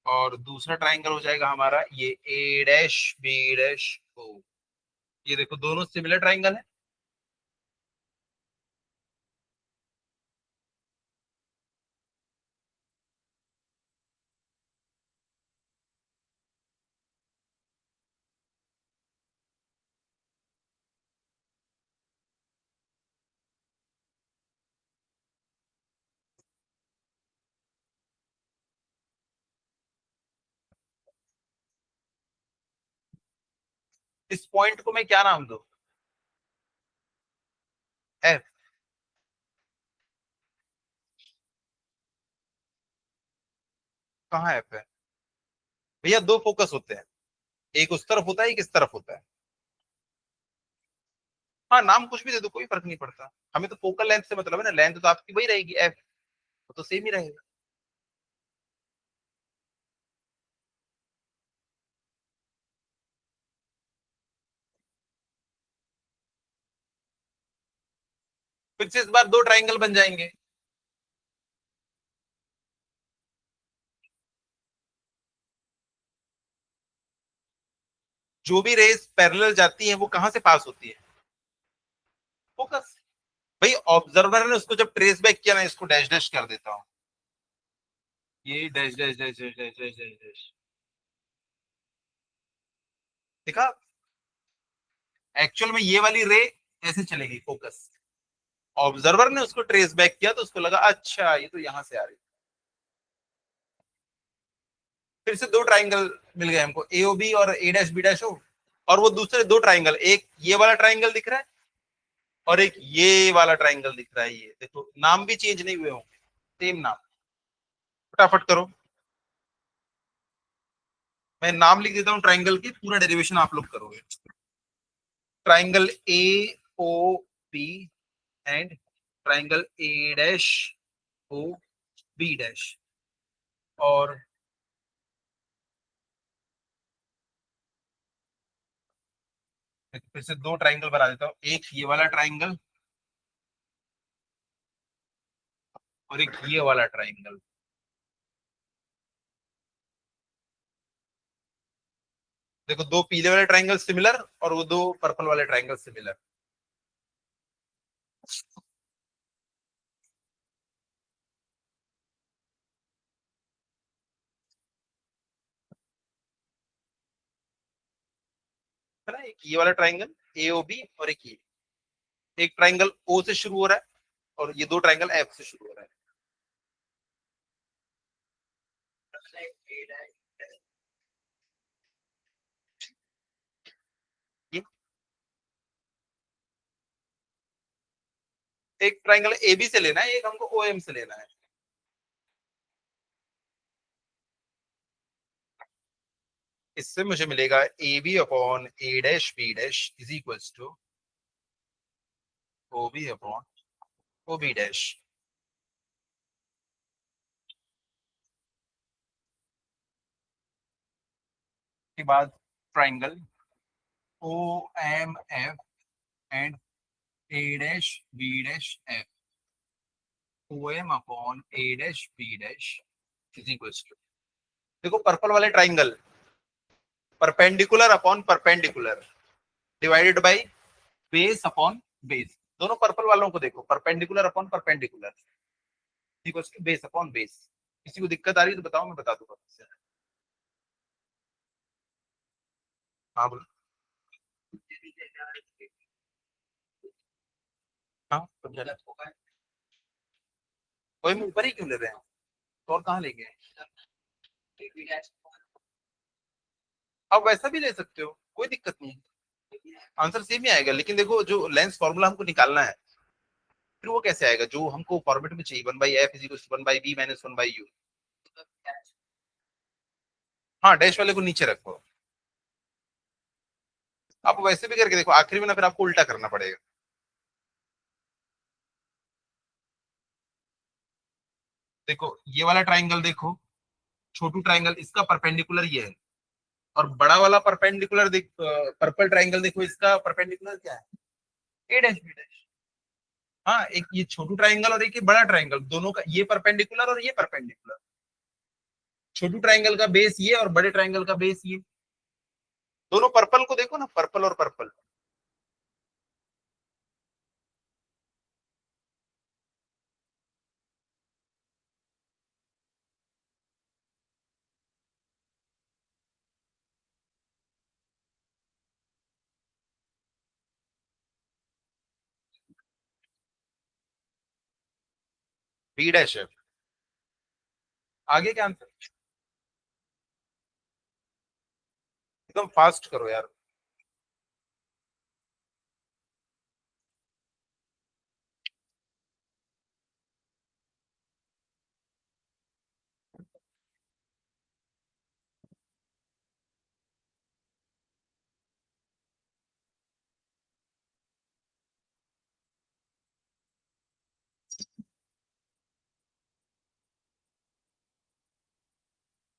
और दूसरा ट्राइंगल हो जाएगा हमारा ये ए डैश बी डैश ओ। ये देखो दोनों सिमिलर ट्राइंगल है। इस पॉइंट को मैं क्या नाम दूं? एफ। कहाँ एफ है? भैया दो फोकस होते हैं, एक उस तरफ होता है, एक इस तरफ होता है। हाँ, नाम कुछ भी दे दो, कोई फर्क नहीं पड़ता। हमें तो फोकल लेंथ से मतलब है ना, लेंथ तो आपकी वही रहेगी एफ, तो सेम ही रहेगा। फिर से इस बार दो ट्राइंगल बन जाएंगे। जो भी रेस पैरेलल जाती है वो कहाँ से पास होती है? फोकस। भाई ऑब्जर्वर ने उसको जब ट्रेस बैक किया, मैं इसको डैश डैश कर देता हूँ। ये dash dash dash dash dash dash dash dash. देखा? एक्चुअल में ये वाली रे ऐसे चलेगी फोकस। ऑब्जर्वर ने उसको ट्रेस बैक किया तो उसको लगा अच्छा ये तो यहां से आ रही है। फिर से दो ट्राइंगल मिल गए हमको, ए ओ बी और ए डैश बी डैश ओ। और वो दूसरे दो ट्राइंगल, एक ये वाला ट्राइंगल दिख रहा है और एक ये वाला ट्राइंगल दिख रहा है। ये देखो नाम भी चेंज नहीं हुए होंगे, सेम नाम। फटाफट करो। मैं नाम लिख देता हूँ ट्राइंगल की, पूरा डेरिवेशन आप लोग करोगे। Triangle A O B and triangle A dash O B dash. और फिर से दो ट्राइंगल बना देता हूँ, एक ये वाला ट्राइंगल और एक ये वाला ट्राइंगल। देखो दो पीले वाले ट्राइंगल सिमिलर और वो दो पर्पल वाले ट्राइंगल सिमिलर। है ना? एक ये वाला ट्राइंगल ए ओ बी और एक ट्राइंगल ओ से शुरू हो रहा है और ये दो ट्राइंगल एफ से शुरू हो रहा है। ये एक ट्राइंगल ए बी से लेना है, एक हमको ओ एम से लेना है। इससे मुझे मिलेगा A B upon A dash B dash is equals to O B upon O B dash. के बाद triangle O M F and A dash B dash F, O M upon A dash B dash is equals to, देखो पर्पल वाले triangle perpendicular upon perpendicular divided by base upon base. दोनों पर्पल वालों को देखो, perpendicular upon perpendicular equals to base upon base. किसी को दिक्कत आ रही है तो बताओ, मैं बता दूंगा। हाँ बोलो। हाँ समझा। कोई में ऊपर ही क्यों ले रहे हैं? तो और कहाँ लेके हैं? आप वैसा भी ले सकते हो, कोई दिक्कत नहीं है, आंसर सेम ही आएगा। लेकिन देखो जो लेंस फॉर्मूला हमको निकालना है, फिर वो कैसे आएगा जो हमको फॉर्मेट में चाहिए, 1/f = 1/b - 1/u। हाँ, डैश वाले को नीचे रखो। आप वैसे भी करके देखो, आखिरी में ना फिर आपको उल्टा करना पड़ेगा। देखो ये वाला ट्राइंगल देखो, छोटू ट्राइंगल इसका परपेंडिकुलर ये है, और बड़ा वाला परपेंडिकुलर देख, पर्पल ट्राइंगल देखो, इसका परपेंडिकुलर क्या है, a' b'। हाँ, एक ये छोटू ट्राइंगल और एक ये बड़ा ट्राइंगल, दोनों का ये परपेंडिकुलर और ये परपेंडिकुलर। छोटू ट्राइंगल का बेस ये और बड़े ट्राइंगल का बेस ये। दोनों पर्पल को देखो ना, पर्पल और पर्पल। b' है। आगे क्या आंसर? एकदम फास्ट करो यार।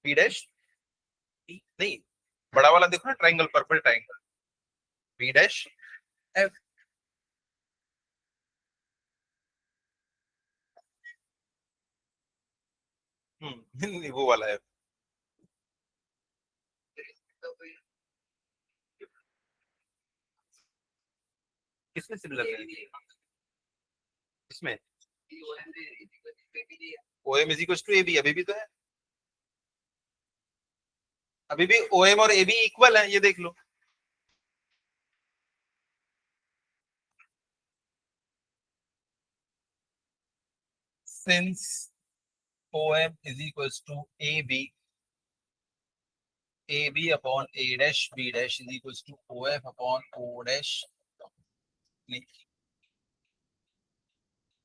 b' नहीं, बड़ा वाला देखो ना triangle, purple triangle, b' f। नहीं, वो वाला है। किसमें सिमिलर है? इसमें O M is equal to A B, अभी भी तो है। अभी भी ओ एम और ए बी इक्वल है, ये देख लो। Since O M is equal to A B upon a' b' is equal to O F upon O dash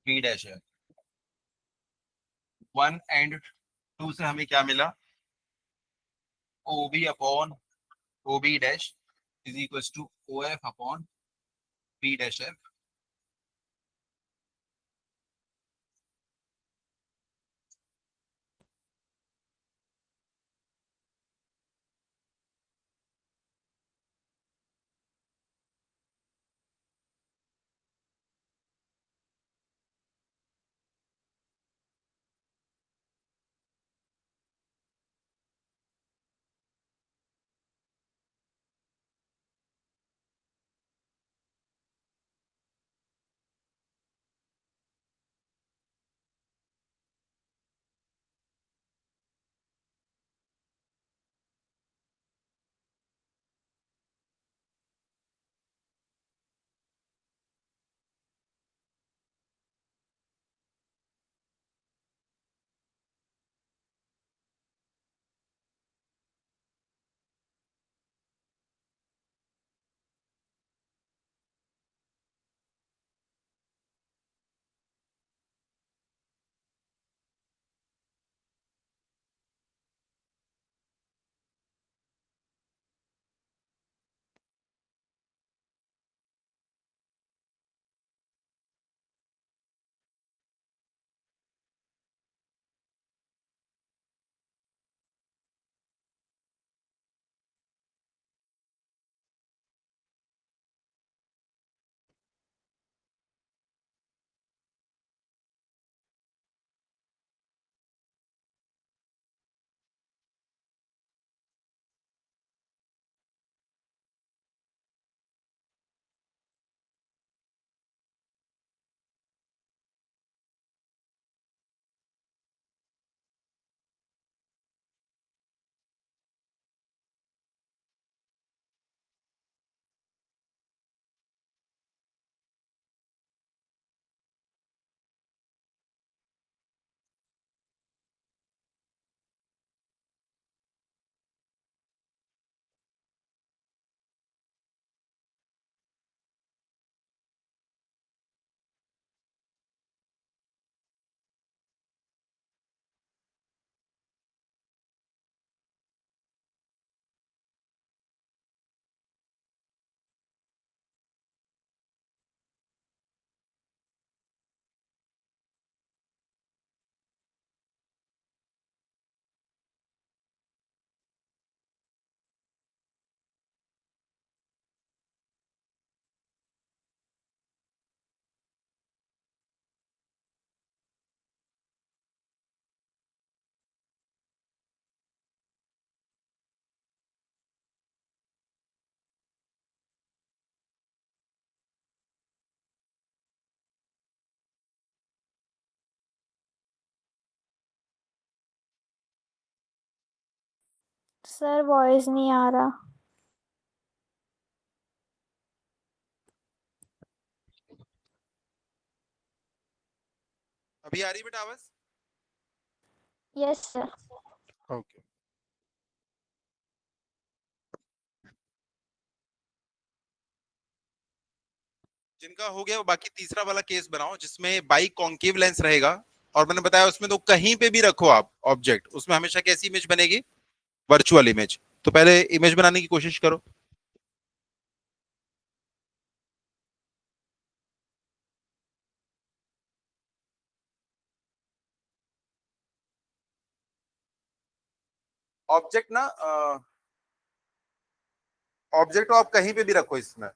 B dash है। 1 और 2 से हमें क्या मिला? O B upon O B dash is equal to O F upon B dash F.
Sir voice नहीं आ रहा।
अभी आ रही बेटा आवाज?
Yes sir.
ओके। जिनका हो गया वो बाकी तीसरा वाला केस बनाओ जिसमें बाई कॉन्केव लेंस रहेगा। और मैंने बताया उसमें तो कहीं पे भी रखो आप ऑब्जेक्ट, उसमें हमेशा कैसी इमेज बनेगी? Virtual image. तो पहले इमेज बनाने की कोशिश करो। ऑब्जेक्ट ना, ऑब्जेक्ट आप कहीं पे भी रखो इसमें।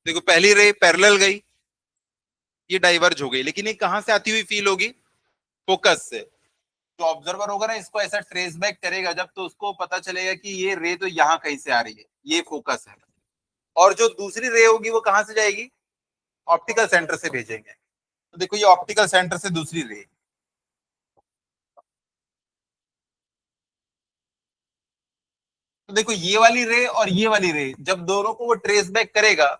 देखो पहली रे पैरेलल गई, ये डाइवर्ज हो गई, लेकिन ये कहां से आती हुई फील होगी? फोकस से। तो ऑब्जर्वर होगा ना, इसको ऐसा ट्रेस बैक करेगा जब, तो उसको पता चलेगा कि ये रे तो यहाँ कहीं से आ रही है, ये फोकस है। और जो दूसरी रे होगी वो कहां से जाएगी? ऑप्टिकल सेंटर से भेजेंगे। तो देखो ये ऑप्टिकल सेंटर से दूसरी रे। तो देखो ये वाली रे और ये वाली रे जब दोनों को वो ट्रेस बैक करेगा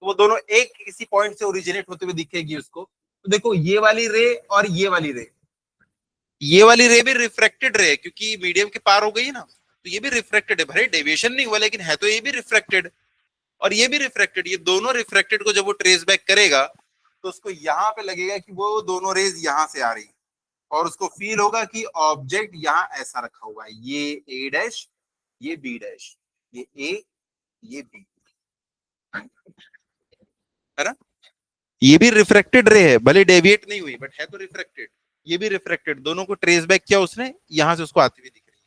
तो वो दोनों एक किसी पॉइंट से ओरिजिनेट होते हुए दिखेगी उसको। तो देखो ये वाली रे और ये वाली रे, ये वाली रे भी रिफ्रेक्टेड रे क्योंकि मीडियम के पार हो गई ना, तो ये भी रिफ्रेक्टेड है। भले डेविएशन नहीं हुआ लेकिन है तो ये भी रिफ्रेक्टेड। और ये भी रिफ्रेक्टेड, ये दोनों रिफ्रेक्टेड को जब वो ट्रेस बैक करेगा तो उसको यहाँ पे लगेगा कि वो दोनों रेज यहाँ से आ रही। और उसको फील होगा कि ऑब्जेक्ट यहाँ ऐसा रखा हुआ है, ये ए डैश, ये बी डैश, ये ए, ये बी, है ना? ये भी रिफ्रेक्टेड रे है, भले डेविएट नहीं हुई बट है तो रिफ्रेक्टेड। ये भी रिफ्रेक्टेड, दोनों को ट्रेस बैक किया उसने, यहां से उसको आती हुई दिख रही है।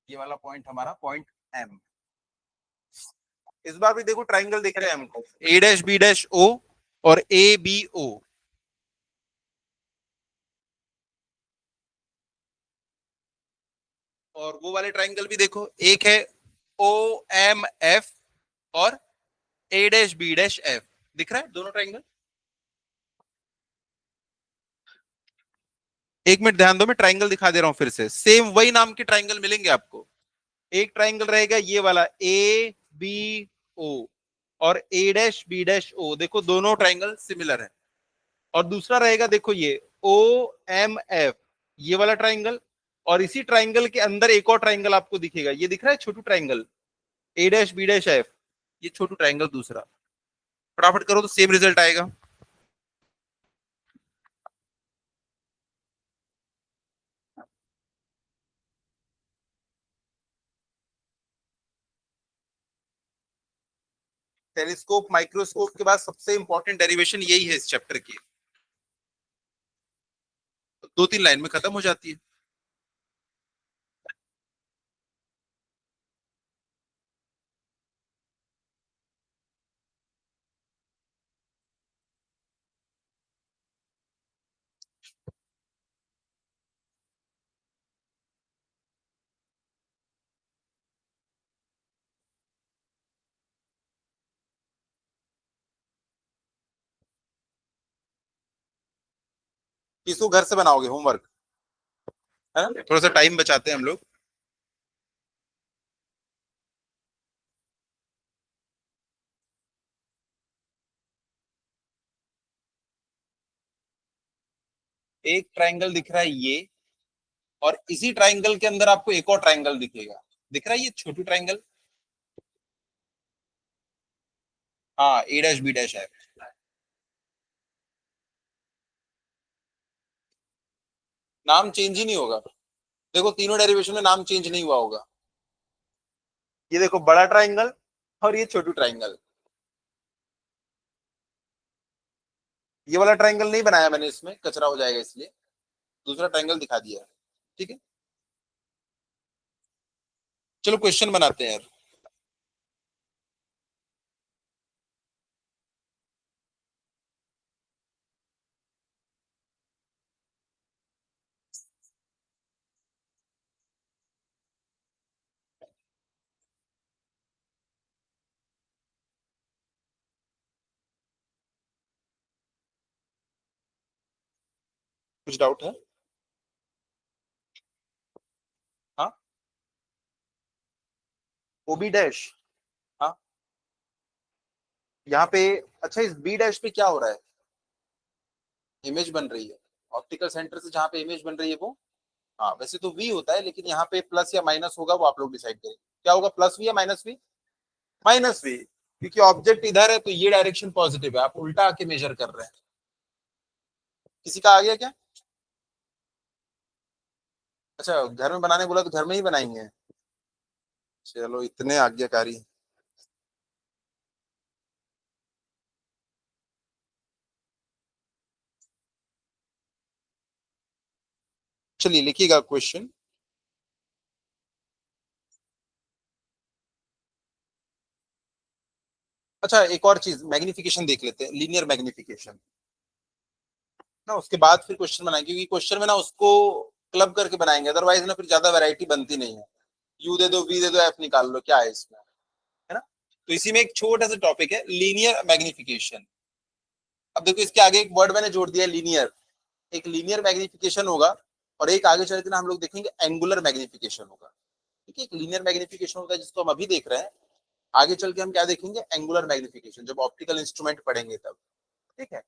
ये वाला पॉइंट हमारा पॉइंट एम। इस बार भी देखो ट्राइंगल दिख रहा है हमको, ए डैश बी डैश ओ और ए बी ओ। और वो वाले ट्राइंगल भी देखो, एक है ओ एम एफ और ए डैश बी डैश एफ। दिख रहा है दोनों ट्राइंगल? एक मिनट ध्यान दो, मैं ट्राइंगल दिखा दे रहा हूं फिर से, सेम वही नाम के ट्राइंगल मिलेंगे आपको। एक ट्राइंगल रहेगा ये वाला ए बी ओ और ए डैश बी डैश ओ, देखो दोनों ट्राइंगल सिमिलर है। और दूसरा रहेगा देखो ये ओ एम एफ, ये वाला ट्राइंगल। और इसी ट्राइंगल के अंदर एक और ट्राइंगल आपको दिखेगा, ये दिख रहा है छोटू triangle, A dash B dash F, ये छोटू ट्राइंगल दूसरा। फटाफट करो तो सेम रिजल्ट आएगा। टेलीस्कोप माइक्रोस्कोप के बाद सबसे इंपॉर्टेंट डेरिवेशन यही है इस चैप्टर की। दो तीन लाइन में खत्म हो जाती है। इसको घर से बनाओगे होमवर्क, है ना? थोड़ा सा टाइम बचाते हैं हम लोग। एक ट्राइंगल दिख रहा है ये, और इसी ट्राइंगल के अंदर आपको एक और ट्राइंगल दिखेगा। दिख रहा है ये छोटू ट्राइंगल? हाँ, ए डैश बी डैश है। नाम चेंज ही नहीं होगा। देखो तीनों डेरिवेशन में नाम चेंज नहीं हुआ होगा। ये देखो बड़ा ट्राइंगल और ये छोटू ट्राइंगल। ये वाला ट्राइंगल नहीं बनाया मैंने, इसमें कचरा हो जाएगा इसलिए दूसरा ट्राइंगल दिखा दिया। ठीक है, चलो क्वेश्चन बनाते हैं यार। कुछ डाउट है? हाँ, ओबी डैश। हाँ, यहाँ पे अच्छा, इस बी डैश पे क्या हो रहा है? इमेज बन रही है ऑप्टिकल सेंटर से, जहाँ पे इमेज बन रही है वो, हाँ वैसे तो वी होता है, लेकिन यहाँ पे प्लस या माइनस होगा, वो आप लोग डिसाइड करें। क्या होगा, प्लस वी या माइनस वी? माइनस वी, क्योंकि ऑब्जेक्ट इधर है तो ये डायरेक्शन पॉजिटिव है, आप उल्टा आके मेजर कर रहे हैं। किसी का आ गया क्या? अच्छा, घर में बनाने बोला तो घर में ही बनाएंगे। चलो, इतने आज्ञाकारी। चलिए लिखिएगा क्वेश्चन। अच्छा, एक और चीज, मैग्निफिकेशन देख लेते हैं, लीनियर मैग्निफिकेशन ना, उसके बाद फिर क्वेश्चन बनाएंगे, क्योंकि क्वेश्चन में ना उसको क्लब करके बनाएंगे, अदरवाइज ना फिर ज्यादा वैरायटी बनती नहीं है। यू दे दो, वी दे दो, एफ निकाल लो, क्या है इसमें, है ना? तो इसी में एक छोटा सा टॉपिक है, लीनियर मैग्निफिकेशन। अब देखो, इसके आगे एक वर्ड मैंने जोड़ दिया, लीनियर। एक लीनियर मैग्निफिकेशन होगा, और एक आगे चल के ना हम लोग देखेंगे एंगुलर मैग्निफिकेशन होगा। ठीक है, एक लीनियर मैग्निफिकेशन होता है जिसको हम अभी देख रहे हैं, आगे चल के हम क्या देखेंगे, एंगुलर मैग्निफिकेशन, जब ऑप्टिकल इंस्ट्रूमेंट पढ़ेंगे तब। ठीक है,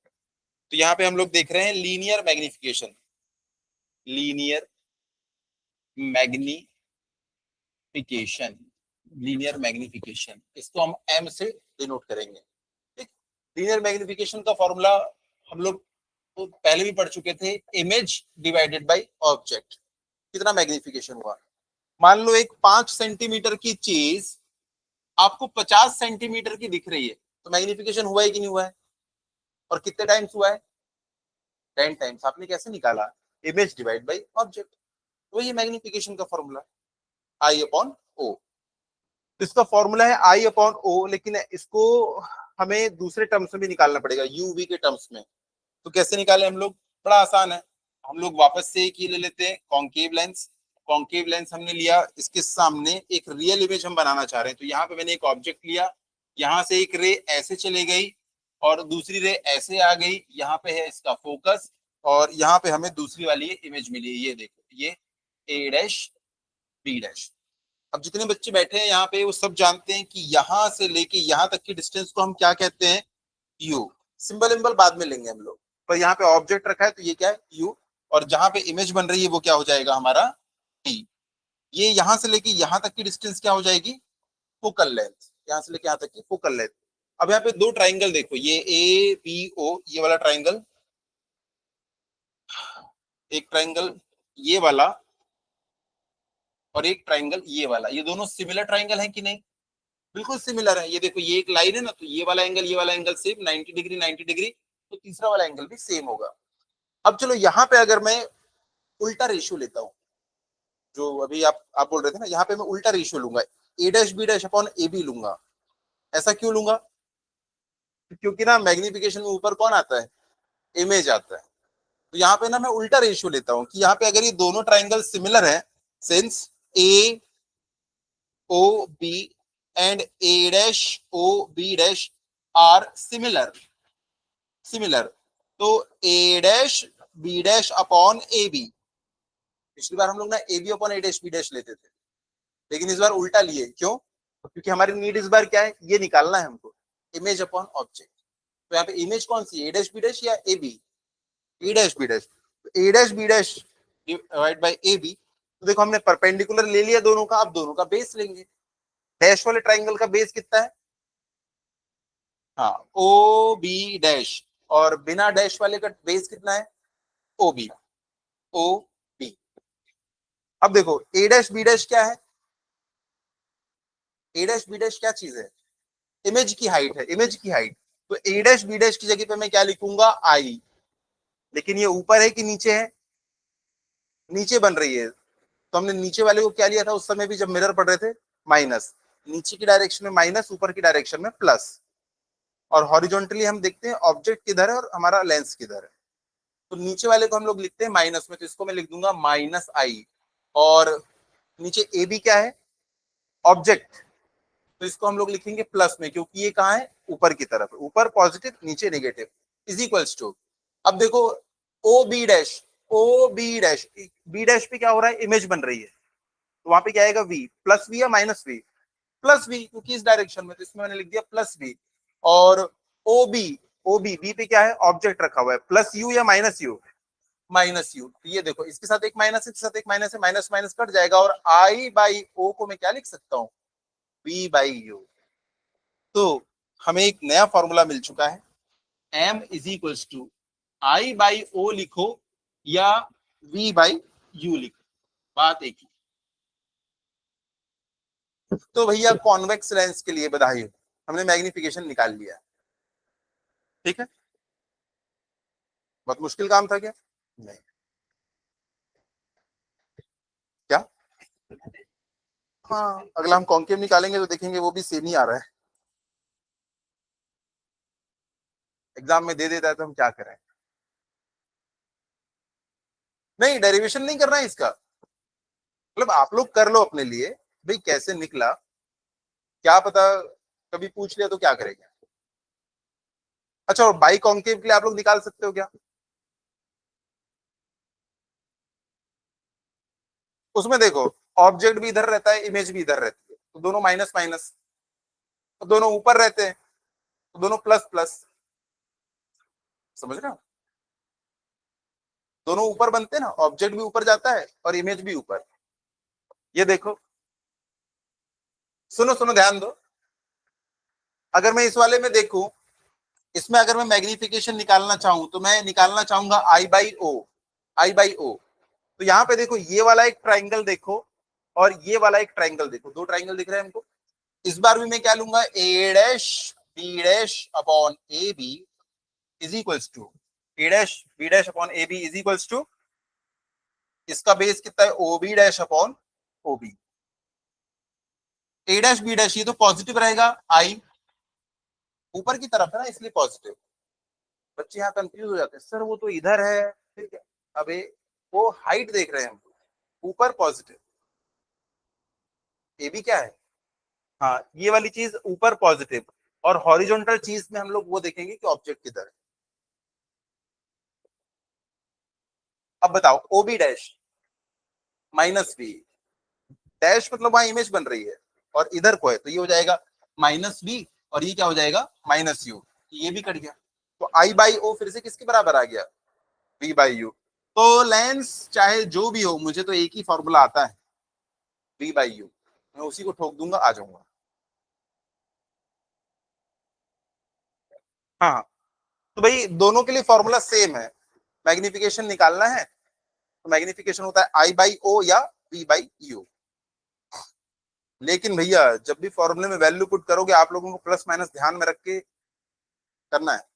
तो यहाँ पे हम लोग देख रहे हैं linear magnification. Linear magnification, linear magnification, इसको हम एम से डिनोट करेंगे। ठीक, लीनियर मैग्निफिकेशन का फॉर्मूला हम लोग तो पहले भी पढ़ चुके थे, इमेज डिवाइडेड बाय ऑब्जेक्ट। कितना मैग्निफिकेशन हुआ? मान लो एक 5 सेंटीमीटर की चीज आपको 50 सेंटीमीटर की दिख रही है, तो मैग्निफिकेशन हुआ है कि नहीं हुआ है? और कितने टाइम्स हुआ है? 10 टाइम्स। आपने कैसे निकाला? Image divide by object. वही मैग्निफिकेशन का फॉर्मूला, आई अपॉन ओ। इसका फॉर्मूला है आई अपॉन ओ, लेकिन इसको हमें दूसरे टर्म्स में भी निकालना पड़ेगा, यू वी के टर्म्स में। तो कैसे निकाले हम लोग? बड़ा आसान है, हम लोग वापस से एक ही ले लेते हैं, कॉन्केव लेंस। कॉन्केव लेंस हमने लिया, इसके सामने एक रियल इमेज हम बनाना चाह रहे हैं, तो यहाँ पे मैंने एक ऑब्जेक्ट लिया, यहाँ से एक रे ऐसे चले गई और दूसरी रे ऐसे आ गई, यहाँ पे है इसका फोकस, और यहाँ पे हमें दूसरी वाली इमेज मिली है, ये देखो, ये ए डैश बी डैश। अब जितने बच्चे बैठे हैं यहाँ पे वो सब जानते हैं कि यहाँ से लेके यहाँ तक की डिस्टेंस को हम क्या कहते हैं, यू। सिंबल इम्बल बाद में लेंगे हम लोग, पर यहाँ पे ऑब्जेक्ट रखा है तो ये क्या है, यू। और जहां पे इमेज बन रही है वो क्या हो जाएगा हमारा, टी। ये यहाँ से लेके यहाँ तक की डिस्टेंस क्या हो जाएगी, फोकल लेंथ। यहाँ से लेके यहाँ तक की फोकल लेंथ। अब यहाँ पे दो ट्राइंगल देखो, ये ए बी ओ, ये वाला ट्राइंगल, एक ट्राइंगल ये वाला, और एक ट्राइंगल ये वाला, ये दोनों सिमिलर ट्राइंगल है कि नहीं? बिल्कुल सिमिलर है। ये देखो, ये एक लाइन है ना, तो ये वाला एंगल सेम 90 डिग्री 90 डिग्री, तो तीसरा वाला एंगल भी सेम होगा। अब चलो यहाँ पे अगर मैं उल्टा रेशियो लेता हूँ, जो अभी आप बोल रहे थे ना, यहाँ पे मैं उल्टा रेशियो लूंगा, A dash B dash upon A B लूंगा। ऐसा क्यों लूंगा? क्योंकि ना मैग्निफिकेशन में ऊपर कौन आता है, इमेज आता है। तो यहाँ पे ना मैं उल्टा रेशियो लेता हूँ कि यहाँ पे अगर ये दोनों ट्राइंगल सिमिलर है, since A O B and A dash O B dash are similar, similar, तो A dash B dash upon A B. पिछली बार हम लोग ना A B upon A dash B dash लेते थे, लेकिन इस बार उल्टा लिए। क्यों? क्योंकि हमारी नीड इस बार क्या है, ये निकालना है हमको, इमेज अपॉन ऑब्जेक्ट। तो यहाँ पे इमेज कौन सी है, ए डैश बी डैश या A B? A dash B dash. A dash B dash divide by A B. तो देखो, हमने परपेंडिकुलर ले लिया दोनों का, अब दोनों का बेस लेंगे। डैश वाले ट्राइंगल का बेस कितना है? हाँ, ओ बी डैश। और बिना डैश वाले का बेस कितना है? O B, O B. अब देखो, ए डैश बी डैश क्या है? ए डैश बी डैश क्या चीज है? इमेज की हाइट है, इमेज की हाइट। तो ए डैश बी डैश की जगह पे मैं क्या लिखूंगा, आई। लेकिन ये ऊपर है कि नीचे है? नीचे बन रही है, तो हमने नीचे वाले को क्या लिया था उस समय भी जब मिरर पढ़ रहे थे, माइनस। नीचे की डायरेक्शन में माइनस, ऊपर की डायरेक्शन में प्लस। और हॉरिजॉन्टली हम देखते हैं ऑब्जेक्ट किधर है और हमारा लेंस किधर है। तो नीचे वाले को हम लोग लिखते हैं माइनस में, तो इसको मैं लिख दूंगा माइनस आई। और नीचे ए बी क्या है, ऑब्जेक्ट, तो इसको हम लोग लिखेंगे प्लस में, क्योंकि ये कहाँ है, ऊपर की तरफ, ऊपर पॉजिटिव नीचे नेगेटिव, इज इक्वल्स टू। अब देखो O B dash, O B dash, B dash पे क्या हो रहा है, इमेज बन रही है, तो वहां पे क्या आएगा, वी प्लस वी या माइनस वी, प्लस वी, क्योंकि इस डायरेक्शन में, तो इसमें मैंने लिख दिया प्लस वी। और O B, O B, B पे क्या है, ऑब्जेक्ट रखा हुआ है, प्लस यू या माइनस यू, माइनस यू। तो ये देखो इसके साथ एक माइनस, इसके साथ एक माइनस है, माइनस माइनस कट जाएगा, और आई बाई ओ को मैं क्या लिख सकता हूँ, वी बाई यू। तो हमें एक नया फॉर्मूला मिल चुका है, m is equals to I by O लिखो या v बाई यू लिखो, बात एक ही। तो भैया कॉन्वेक्स लेंस के लिए बधाई हो, हमने मैग्निफिकेशन निकाल लिया। ठीक है, बहुत मुश्किल काम था क्या, नहीं। क्या, हाँ, अगला हम कॉन्केव निकालेंगे तो देखेंगे वो भी सेम ही आ रहा है, एग्जाम में दे देता है तो हम क्या करें। नहीं, डेरिवेशन नहीं करना है इसका, मतलब आप लोग कर लो अपने लिए, भाई कैसे निकला क्या पता, कभी पूछ लिया तो क्या करेंगे। अच्छा, और बाई कॉन्केव के लिए आप लोग निकाल सकते हो क्या, उसमें देखो ऑब्जेक्ट भी इधर रहता है, इमेज भी इधर रहती है, तो दोनों माइनस माइनस, तो दोनों ऊपर रहते हैं, तो दोनों प्लस प्लस, समझ रहे हो, दोनों ऊपर बनते हैं ना, ऑब्जेक्ट भी ऊपर जाता है और इमेज भी ऊपर। ये देखो, सुनो सुनो ध्यान दो, अगर मैं इस वाले में देखूं, इसमें अगर मैं मैग्निफिकेशन निकालना चाहूं तो मैं निकालना चाहूंगा आई बाई ओ, आई बाई ओ। तो यहाँ पे देखो ये वाला एक ट्राइंगल देखो और ये वाला एक ट्राइंगल देखो, दो ट्राइंगल दिख रहे हैं हमको। इस बार भी मैं क्या लूंगा, A dash B dash upon A B is equals to A dash B dash upon A B is equals to, इसका बेस कितना है, O B dash upon O B. A dash B dash ये तो पॉजिटिव रहेगा, आई ऊपर की तरफ है ना इसलिए पॉजिटिव। बच्चे यहाँ कंफ्यूज हो जाते हैं, सर वो तो इधर है, ठीक है, अबे वो हाइट देख रहे हैं हम, ऊपर पॉजिटिव, ए भी क्या है, हाँ ये वाली चीज ऊपर पॉजिटिव, और हॉरिजॉन्टल चीज में हम लोग वो देखेंगे कि ऑब्जेक्ट किधर है। अब बताओ O B dash minus B dash, मतलब वहां इमेज बन रही है और इधर को है, तो ये हो जाएगा माइनस बी, और ये क्या हो जाएगा, माइनस यू, ये भी कट गया। तो आई बाई ओ फिर से किसके बराबर आ गया, वी बाई यू। तो लेंस चाहे जो भी हो, मुझे तो एक ही फॉर्मूला आता है, वी बाई यू, मैं उसी को ठोक दूंगा, आ जाऊंगा। हाँ हाँ, तो भाई दोनों के लिए फॉर्मूला सेम है, मैग्निफिकेशन निकालना है तो मैग्निफिकेशन होता है आई बाई ओ या वी बाई यू। लेकिन भैया जब भी फॉर्मूले में वैल्यू पुट करोगे, आप लोगों को प्लस माइनस ध्यान में रख के करना है।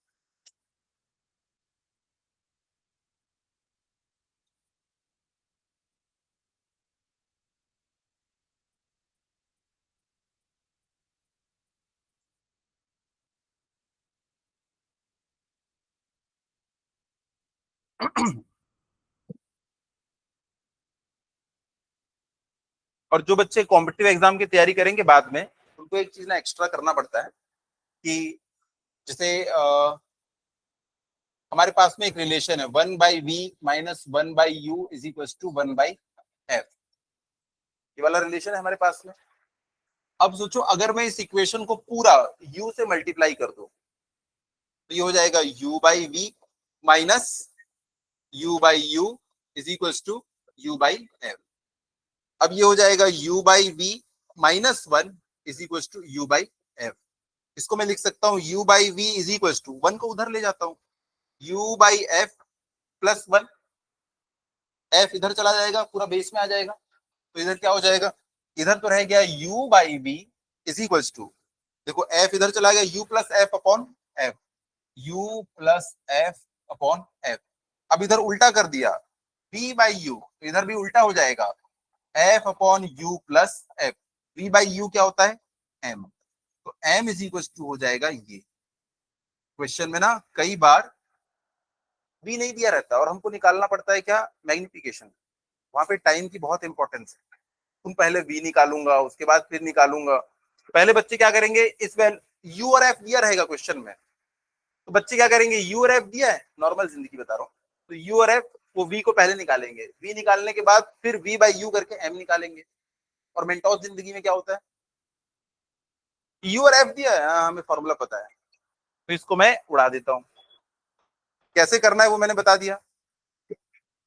और जो बच्चे कॉम्पिटिटिव एग्जाम की तैयारी करेंगे बाद में, उनको एक चीज ना एक्स्ट्रा करना पड़ता है कि जैसे हमारे पास में एक रिलेशन है, 1/v minus 1/u is equal to 1/f, ये वाला रिलेशन है हमारे पास में। अब सोचो अगर मैं इस इक्वेशन को पूरा u से मल्टीप्लाई कर दूं, तो ये हो जाएगा u by v minus u by u is equal to u by f. अब ये हो जाएगा u by v minus 1 is equal to u by f. इसको मैं लिख सकता हूँ u by v is equal to, 1 को उधर ले जाता हूँ, u by f plus 1, f इधर चला जाएगा, पूरा बेस में आ जाएगा, तो इधर क्या हो जाएगा, इधर तो रह गया u by v is equal to, देखो एफ इधर चला गया, u plus f upon f, u plus f upon f. अब इधर उल्टा कर दिया v बाई यू, तो इधर भी उल्टा हो जाएगा, f upon u plus f, v by u क्या होता है, एम, तो एम इज इक्वल टू हो जाएगा ये। क्वेश्चन में ना कई बार वी नहीं दिया रहता और हमको निकालना पड़ता है क्या, मैग्निफिकेशन, वहां पे टाइम की बहुत इंपॉर्टेंस है। तुम पहले वी निकालूंगा उसके बाद फिर निकालूंगा, पहले बच्चे क्या करेंगे, इस वैल यू और एफ दिया रहेगा क्वेश्चन में, तो बच्चे क्या करेंगे, यू और एफ दिया है, नॉर्मल जिंदगी बता रहा हूँ, तो यू और एफ वो वी को पहले निकालेंगे, वी निकालने के बाद फिर वी बाई यू करके एम निकालेंगे। और मेंटोस जिंदगी में क्या होता है, यू और एफ दिया है, हाँ, हमें फॉर्मूला पता है, तो इसको मैं उड़ा देता हूँ। कैसे करना है वो मैंने बता दिया।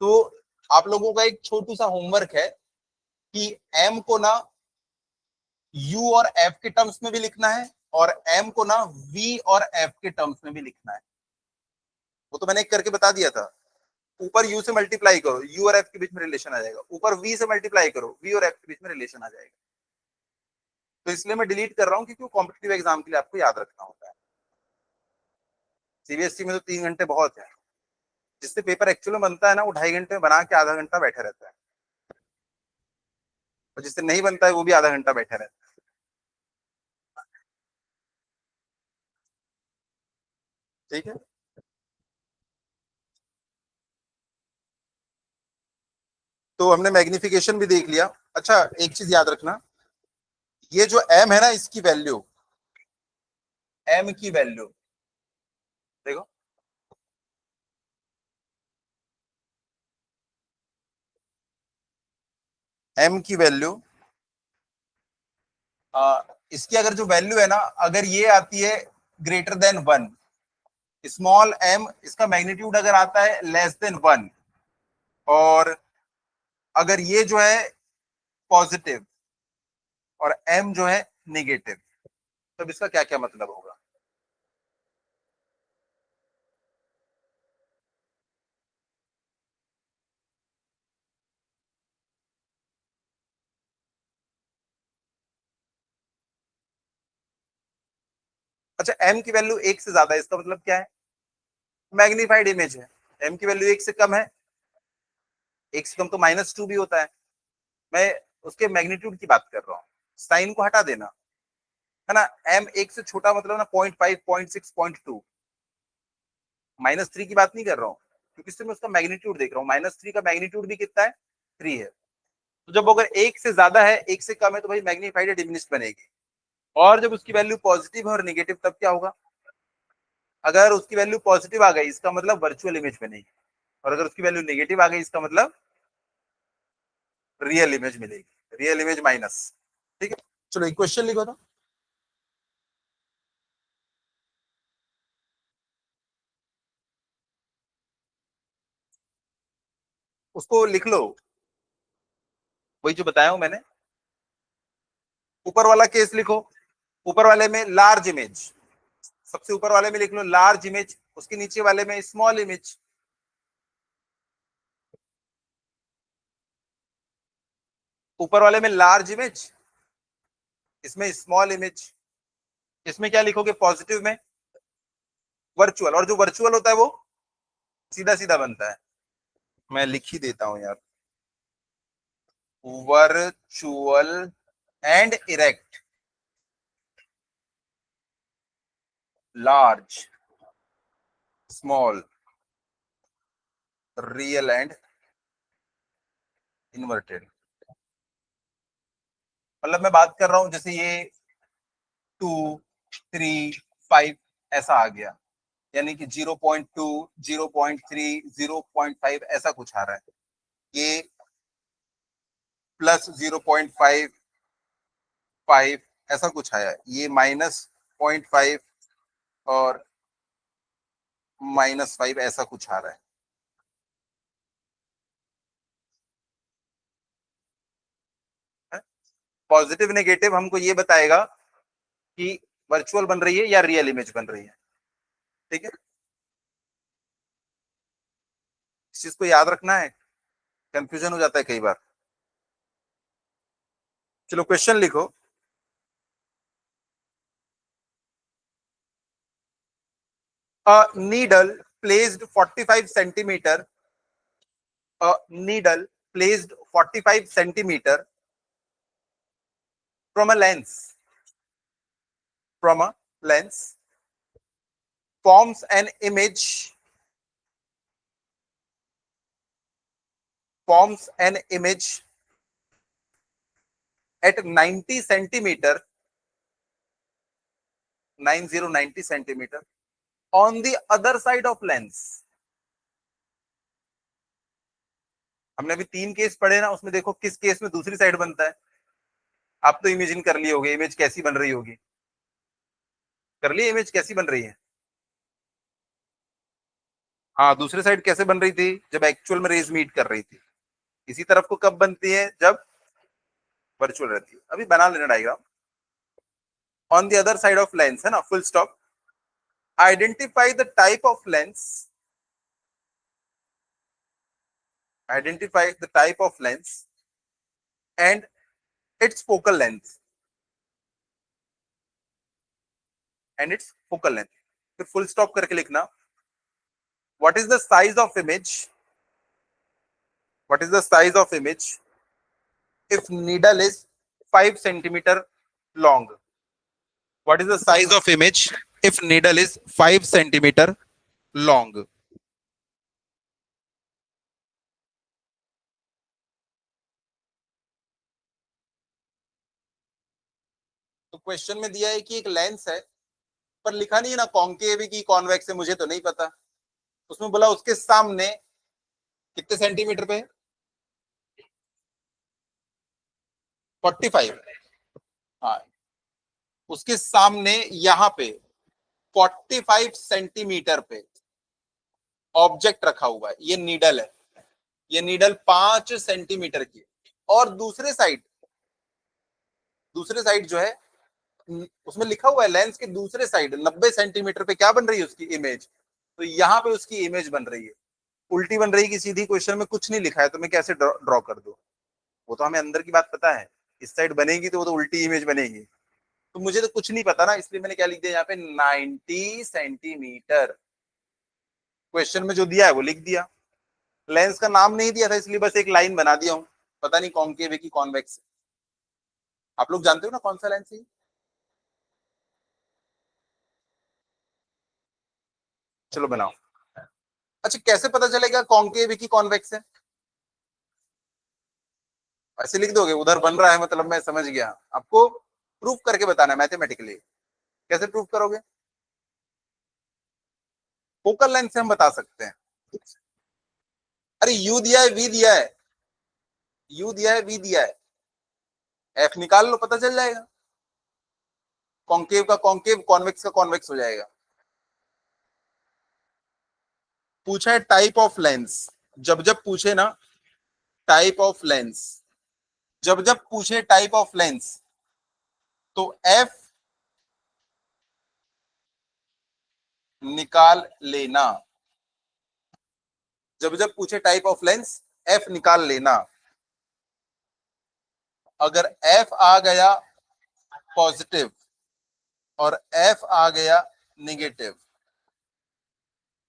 तो आप लोगों का एक छोटू सा होमवर्क है कि एम को ना यू और एफ के टर्म्स में भी लिखना है और एम को ना वी और एफ के टर्म्स में भी लिखना है। वो तो मैंने एक करके बता दिया था, ऊपर यू से मल्टीप्लाई करो, यू और एफ के बीच में रिलेशन आ जाएगा, ऊपर वी से मल्टीप्लाई करो, वी और एफ के बीच में रिलेशन आ जाएगा। तो इसलिए मैं डिलीट कर रहा हूँ क्योंकि कॉम्पिटिटिव एग्जाम के लिए आपको याद रखना होता है। सीबीएसई में तो 3 घंटे बहुत है, जिससे पेपर एक्चुअल में बनता है ना वो 2.5 घंटे में बना के आधा घंटा बैठे रहता है, और जिससे नहीं बनता है वो भी आधा घंटा बैठे रहता है। ठीक है, तो हमने मैग्निफिकेशन भी देख लिया। अच्छा एक चीज याद रखना, ये जो m है ना, इसकी वैल्यू, m की वैल्यू देखो, m की वैल्यू, इसकी अगर जो वैल्यू है ना, अगर ये आती है ग्रेटर देन 1, स्मॉल m इसका मैग्नीट्यूड अगर आता है लेस देन 1, और अगर ये जो है पॉजिटिव और m जो है नेगेटिव, तब इसका क्या क्या मतलब होगा। अच्छा m की वैल्यू एक से ज्यादा है, इसका मतलब क्या है, मैग्नीफाइड इमेज है। m की वैल्यू एक से कम है, एक से कम तो -2 भी होता है, मैं उसके मैग्नीट्यूड की बात कर रहा हूँ, साइन को हटा देना, है ना। m एक से छोटा मतलब ना 0.5, 0.6, 0.2, -3 की बात नहीं कर रहा हूँ, क्योंकि इससे मैं उसका मैग्नीट्यूड देख रहा हूँ, -3 का मैग्नीट्यूड भी कितना है, 3 है। तो जब अगर एक से ज्यादा है एक से कम है तो भाई मैग्नीफाइड या डिमिनिश्ड बनेगी, और जब उसकी वैल्यू पॉजिटिव है और निगेटिव तब क्या होगा, अगर उसकी वैल्यू पॉजिटिव आ गई इसका मतलब वर्चुअल इमेज बनेगी, और अगर उसकी वैल्यू नेगेटिव आ गई इसका मतलब रियल इमेज मिलेगी, रियल इमेज माइनस। ठीक है, चलो एक क्वेश्चन लिखो तो, उसको लिख लो, वही जो बताया हूं मैंने। ऊपर वाला केस लिखो, ऊपर वाले में लार्ज इमेज, सबसे ऊपर वाले में लिख लो लार्ज इमेज, उसके नीचे वाले में स्मॉल इमेज। ऊपर वाले में लार्ज इमेज, इसमें स्मॉल इमेज, इसमें क्या लिखोगे, पॉजिटिव में वर्चुअल, और जो वर्चुअल होता है वो सीधा सीधा बनता है, मैं लिख ही देता हूं यार, virtual and erect, large, small, real and inverted. मतलब मैं बात कर रहा हूं जैसे ये 2, 3, 5 ऐसा आ गया, यानी कि 0.2, 0.3, 0.5 ऐसा कुछ आ रहा है, ये प्लस 0.5, 5 ऐसा कुछ आया, ये -0.5 और -5 ऐसा कुछ आ रहा है। पॉजिटिव नेगेटिव हमको ये बताएगा कि वर्चुअल बन रही है या रियल इमेज बन रही है। ठीक है, इस चीज को याद रखना है, कंफ्यूजन हो जाता है कई बार। चलो क्वेश्चन लिखो, a needle placed 45 centimeter, a needle placed 45 centimeter from a lens, forms an image at 90 centimeter, 90 centimeter on the other side of lens. हमने अभी 3 केस पढ़े ना, उसमें देखो किस केस में दूसरी साइड बनता है। आप तो इमेजिन कर लिए होगे इमेज कैसी बन रही होगी, कर ली इमेज कैसी बन रही है। हाँ, दूसरी साइड कैसे बन रही थी, जब एक्चुअल में रेज मीट कर रही थी। इसी तरफ को कब बनती है, जब वर्चुअल रहती है। अभी बना लेना diagram. On the other side of lens है ना, full stop. Identify the type of lens, identify the type of lens and it's focal length, फिर फुल स्टॉप करके लिखना what is the size of image, if needle is 5 centimeter long. What is the size of image if needle is 5 centimeter long? तो क्वेश्चन में दिया है कि एक लेंस है, पर लिखा नहीं है ना कॉन्केव की कॉन्वेक्स है, मुझे तो नहीं पता। उसमें बोला उसके सामने कितने सेंटीमीटर पे, 45। हाँ, उसके सामने यहां पे 45 सेंटीमीटर पे ऑब्जेक्ट रखा हुआ है। ये नीडल है, ये नीडल 5 सेंटीमीटर की, और दूसरे साइड जो है उसमें लिखा हुआ है लेंस के दूसरे साइड 90 सेंटीमीटर पे क्या बन रही है उसकी इमेज। तो यहाँ पे उसकी इमेज बन रही है, उल्टी बन रही है कि सीधी, क्वेश्चन में कुछ नहीं लिखा है तो मैं कैसे ड्रॉ कर दूं। वो तो हमें अंदर की बात पता है, इस साइड बनेगी तो वो तो उल्टी इमेज बनेगी। तो मुझे तो कुछ नहीं पता ना, इसलिए मैंने क्या लिख दिया यहाँ पे 90 सेंटीमीटर। क्वेश्चन में जो दिया है वो लिख दिया। लेंस का नाम नहीं दिया था इसलिए बस एक लाइन बना दिया हूं, पता नहीं कॉन्केव है कि कॉन्वेक्स। आप लोग जानते हो ना कौन सा लेंस है। चलो बनाओ। अच्छा, कैसे पता चलेगा कॉन्केव है कि कॉन्वेक्स है। ऐसे लिख दोगे उधर बन रहा है मतलब मैं समझ गया। आपको प्रूफ करके बताना है मैथमेटिकली। कैसे प्रूफ करोगे। फोकल लेंथ से हम बता सकते हैं। अरे यू दिया है, वी दिया है, यू दिया है, वी दिया है, एफ निकाल लो पता चल जाएगा। कॉन्केव का कॉन्केव, कॉन्वेक्स का कॉन्वेक्स हो जाएगा। पूछा है टाइप ऑफ लेंस, जब जब पूछे ना टाइप ऑफ लेंस, जब जब पूछे टाइप ऑफ लेंस तो एफ निकाल लेना। जब जब पूछे टाइप ऑफ लेंस एफ निकाल लेना। अगर एफ आ गया पॉजिटिव और एफ आ गया नेगेटिव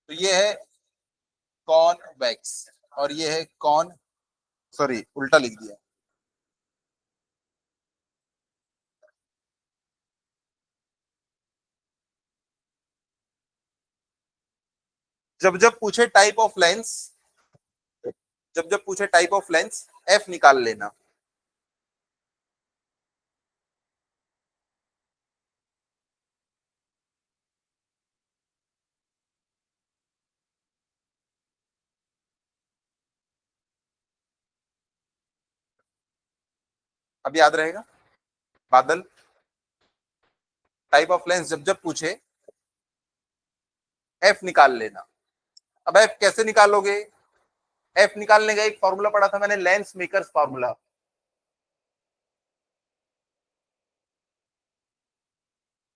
तो ये है कॉन्वेक्स और ये है सॉरी उल्टा लिख दिया। जब जब पूछे टाइप ऑफ लेंस, जब जब पूछे टाइप ऑफ लेंस एफ निकाल लेना। अब याद रहेगा। बादल, टाइप ऑफ लेंस जब जब पूछे एफ निकाल लेना। अब एफ कैसे निकालोगे। एफ निकालने का एक फॉर्मूला पढ़ा था मैंने, लेंस मेकर्स फॉर्मूला।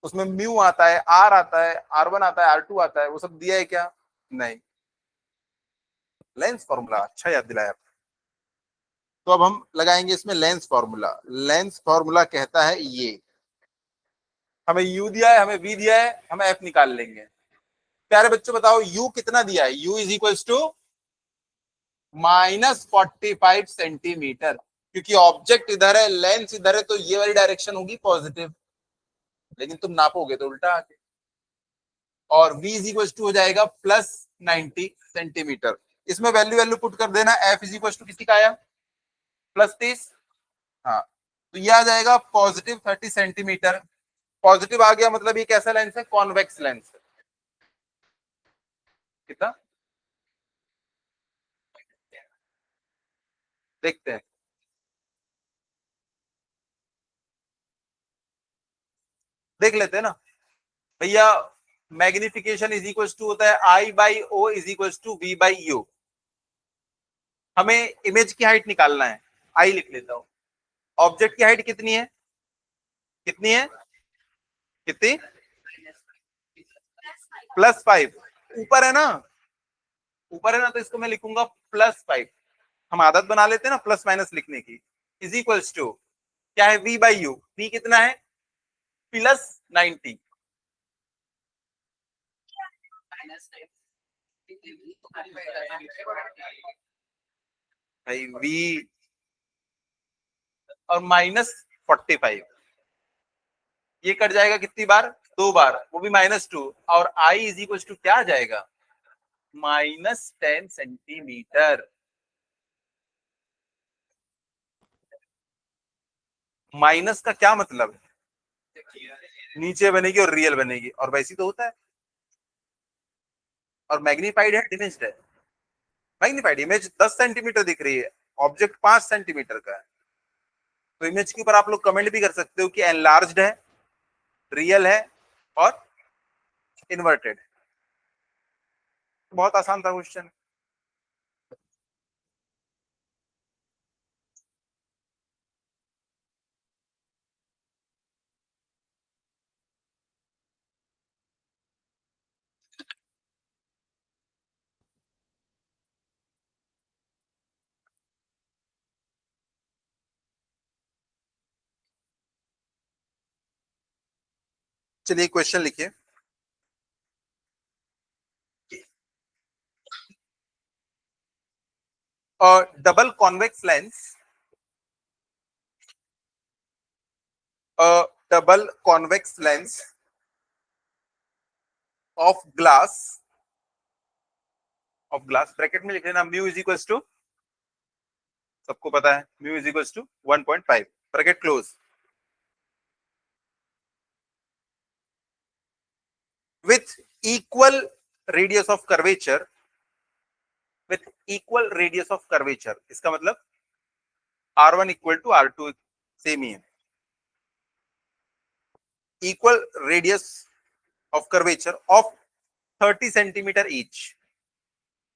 उसमें म्यू आता है, आर आता है, R1 आता है, R2 आता है, वो सब दिया है क्या, नहीं। लेंस फॉर्मूला, अच्छा याद दिलाया। तो अब हम लगाएंगे इसमें लेंस फॉर्मूला। लेंस फॉर्मूला कहता है ये, हमें यू दिया है, हमें वी दिया है, हम एफ निकाल लेंगे। प्यारे बच्चों बताओ यू कितना दिया है। U is equal to -45 centimetre, क्योंकि ऑब्जेक्ट इधर है, लेंस इधर है, तो ये वाली डायरेक्शन होगी पॉजिटिव, लेकिन तुम नापोगे तो उल्टा आके, और v इज इक्वल टू हो जाएगा +90 सेंटीमीटर। इसमें वैल्यू वैल्यू पुट कर देना, f इज इक्वल टू किसी का आया +30, हाँ, तो ये आ जाएगा +30 सेंटीमीटर। पॉजिटिव आ गया मतलब ये कैसा लेंस है, कॉन्वेक्स लेंस है। कितना देखते हैं, देख लेते हैं ना भैया। मैग्निफिकेशन इज इक्वल टू होता है I/O is equal to V/U। हमें इमेज की हाइट निकालना है, आई लिख लेता हूं। ऑब्जेक्ट की हाइट कितनी है, कितनी है, कितनी, +5, ऊपर है ना, ऊपर है ना, तो इसको मैं लिखूंगा +5। हम आदत बना लेते हैं ना प्लस माइनस लिखने की। इज इक्वल्स टू क्या है, V/U, V कितना है, +90। भाई V और -45, ये कट जाएगा कितनी बार, 2 बार, वो भी -2, और I इज इक्वल टू क्या आ जाएगा, -10 सेंटीमीटर। माइनस का क्या मतलब है, नीचे बनेगी और रियल बनेगी, और वैसी तो होता है। और मैग्नीफाइड है, डिमिनिश्ड है। मैग्नीफाइड इमेज 10 सेंटीमीटर दिख रही है, ऑब्जेक्ट 5 सेंटीमीटर का है। तो इमेज के ऊपर आप लोग कमेंट भी कर सकते हो कि एनलार्ज्ड है, रियल है, और इन्वर्टेड है। बहुत आसान था क्वेश्चन। चलिए क्वेश्चन लिखिए। और double convex lens, double convex lens of glass bracket में लिख लेना, म्यू इज इक्वल टू, सबको पता है mu is equal to 1.5, bracket close, with equal radius of curvature, with equal radius of curvature, इसका मतलब R1 equal to R2 same ही है, equal radius of curvature of 30 centimetre each,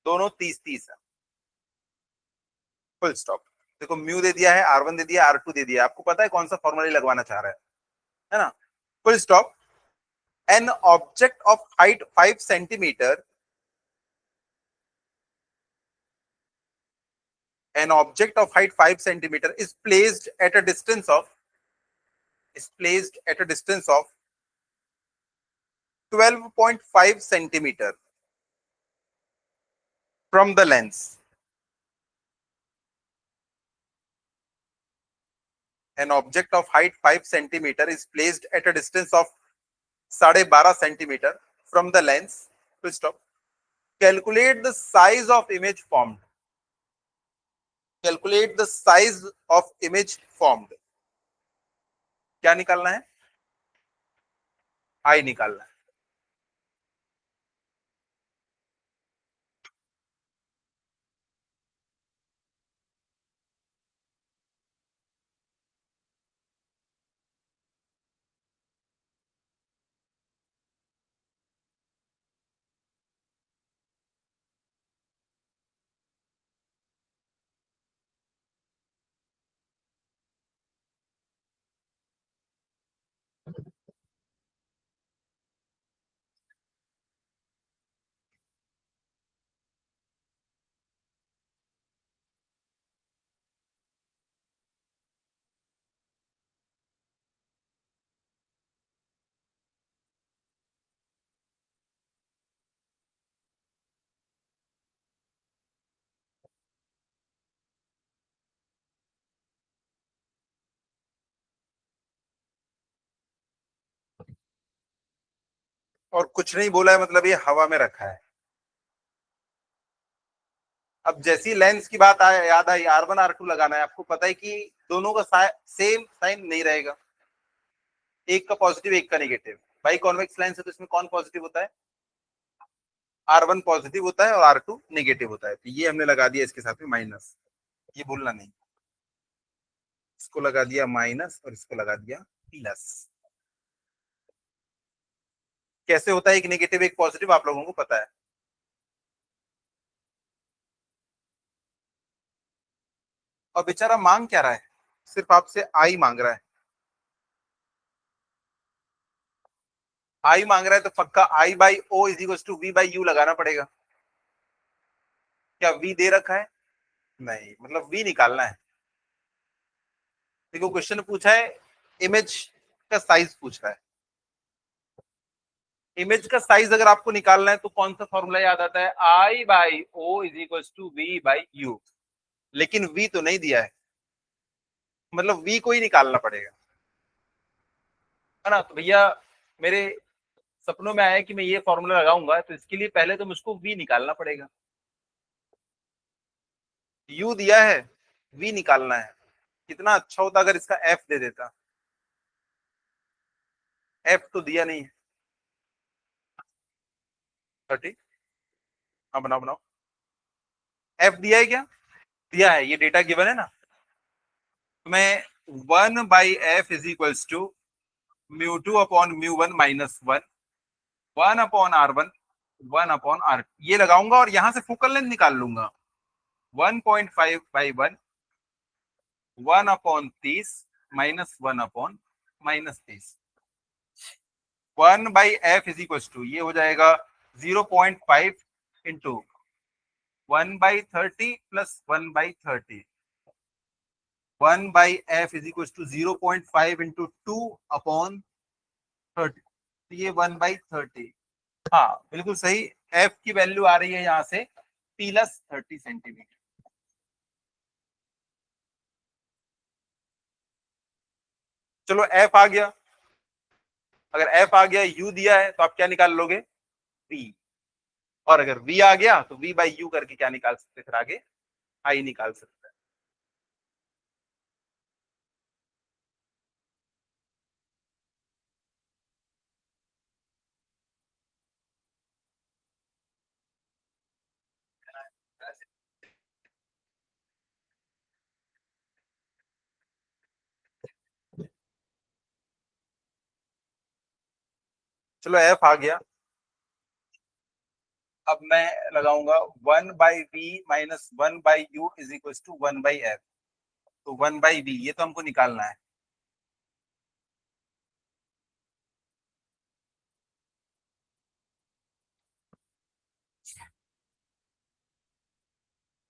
दोनों 30-30 है, फुल स्टॉप। देखो म्यू दे दिया है, R1 दे दिया, R2 दे दिया, आपको पता है कौन सा फॉर्मूला लगवाना चाह रहा है ना, full stop. An object of height 5 centimetre, an object of height 5 centimeter is placed at a distance of, is placed at a distance of 12.5 centimeter from the lens. An object of height 5 centimeter is placed at a distance of 12.5 centimeter from the lens. Full stop. Calculate the size of image formed. Calculate the size of image formed. क्या निकालना है, आई निकालना है। और कुछ नहीं बोला है, मतलब ये हवा में रखा है। अब जैसी लेंस की बात आया, याद आई, R1 R2 लगाना है, आपको पता है कि दोनों का सेम साइन नहीं रहेगा, एक का पॉजिटिव एक का नेगेटिव। भाई कॉन्वेक्स लेंस है तो इसमें कौन पॉजिटिव होता है? R1 पॉजिटिव होता है और R2 नेगेटिव होता है। तो ये हमने लगा दिया इसके साथ में माइनस, ये भूलना नहीं। इसको लगा दिया माइनस और इसको लगा दिया प्लस। कैसे होता है एक नेगेटिव एक पॉजिटिव, आप लोगों को पता है। और बेचारा मांग क्या रहा है? सिर्फ आपसे आई मांग रहा है। आई मांग रहा है तो पक्का I by O is equal to V by U लगाना पड़ेगा। क्या वी दे रखा है? नहीं, मतलब वी निकालना है। देखो क्वेश्चन पूछा है, इमेज का साइज पूछ रहा है। इमेज का साइज अगर आपको निकालना है तो कौन सा फॉर्मूला याद आता है? I by O is equal to V by U. लेकिन वी तो नहीं दिया है, मतलब वी को ही निकालना पड़ेगा, है ना। तो भैया मेरे सपनों में आया कि मैं ये फॉर्मूला लगाऊंगा, तो इसके लिए पहले तो मुझको वी निकालना पड़ेगा। यू दिया है, वी निकालना है। कितना अच्छा होता अगर इसका एफ दे देता। एफ तो दिया नहीं है। 30। हाँ बनाओ बनाओ। एफ दिया है क्या? दिया है, ये डेटा गिवन है ना। तो मैं 1/f is equals to mu 2 upon mu 1 minus 1, 1/r1, 1/r, ये लगाऊंगा और यहां से फोकल लेंथ निकाल लूंगा। 1.5/1, 1/30 minus 1/-30। 1/f is equal to, ये हो जाएगा 0.5 into 1/30 plus 1/30। 1/f is equal to 0.5 into 2/30। तो ये 1/30। हाँ बिल्कुल सही। एफ की वैल्यू आ रही है यहाँ से +30 सेंटीमीटर। चलो एफ आ गया। अगर एफ आ गया, यू दिया है, तो आप क्या निकाल लोगे? वी। और अगर वी आ गया तो वी बाई यू करके क्या निकाल सकते, फिर आगे आई निकाल सकते हैं। चलो एफ आ गया। अब मैं लगाऊंगा 1/v-1/u is equal to 1/f। तो 1/v ये तो हमको निकालना है।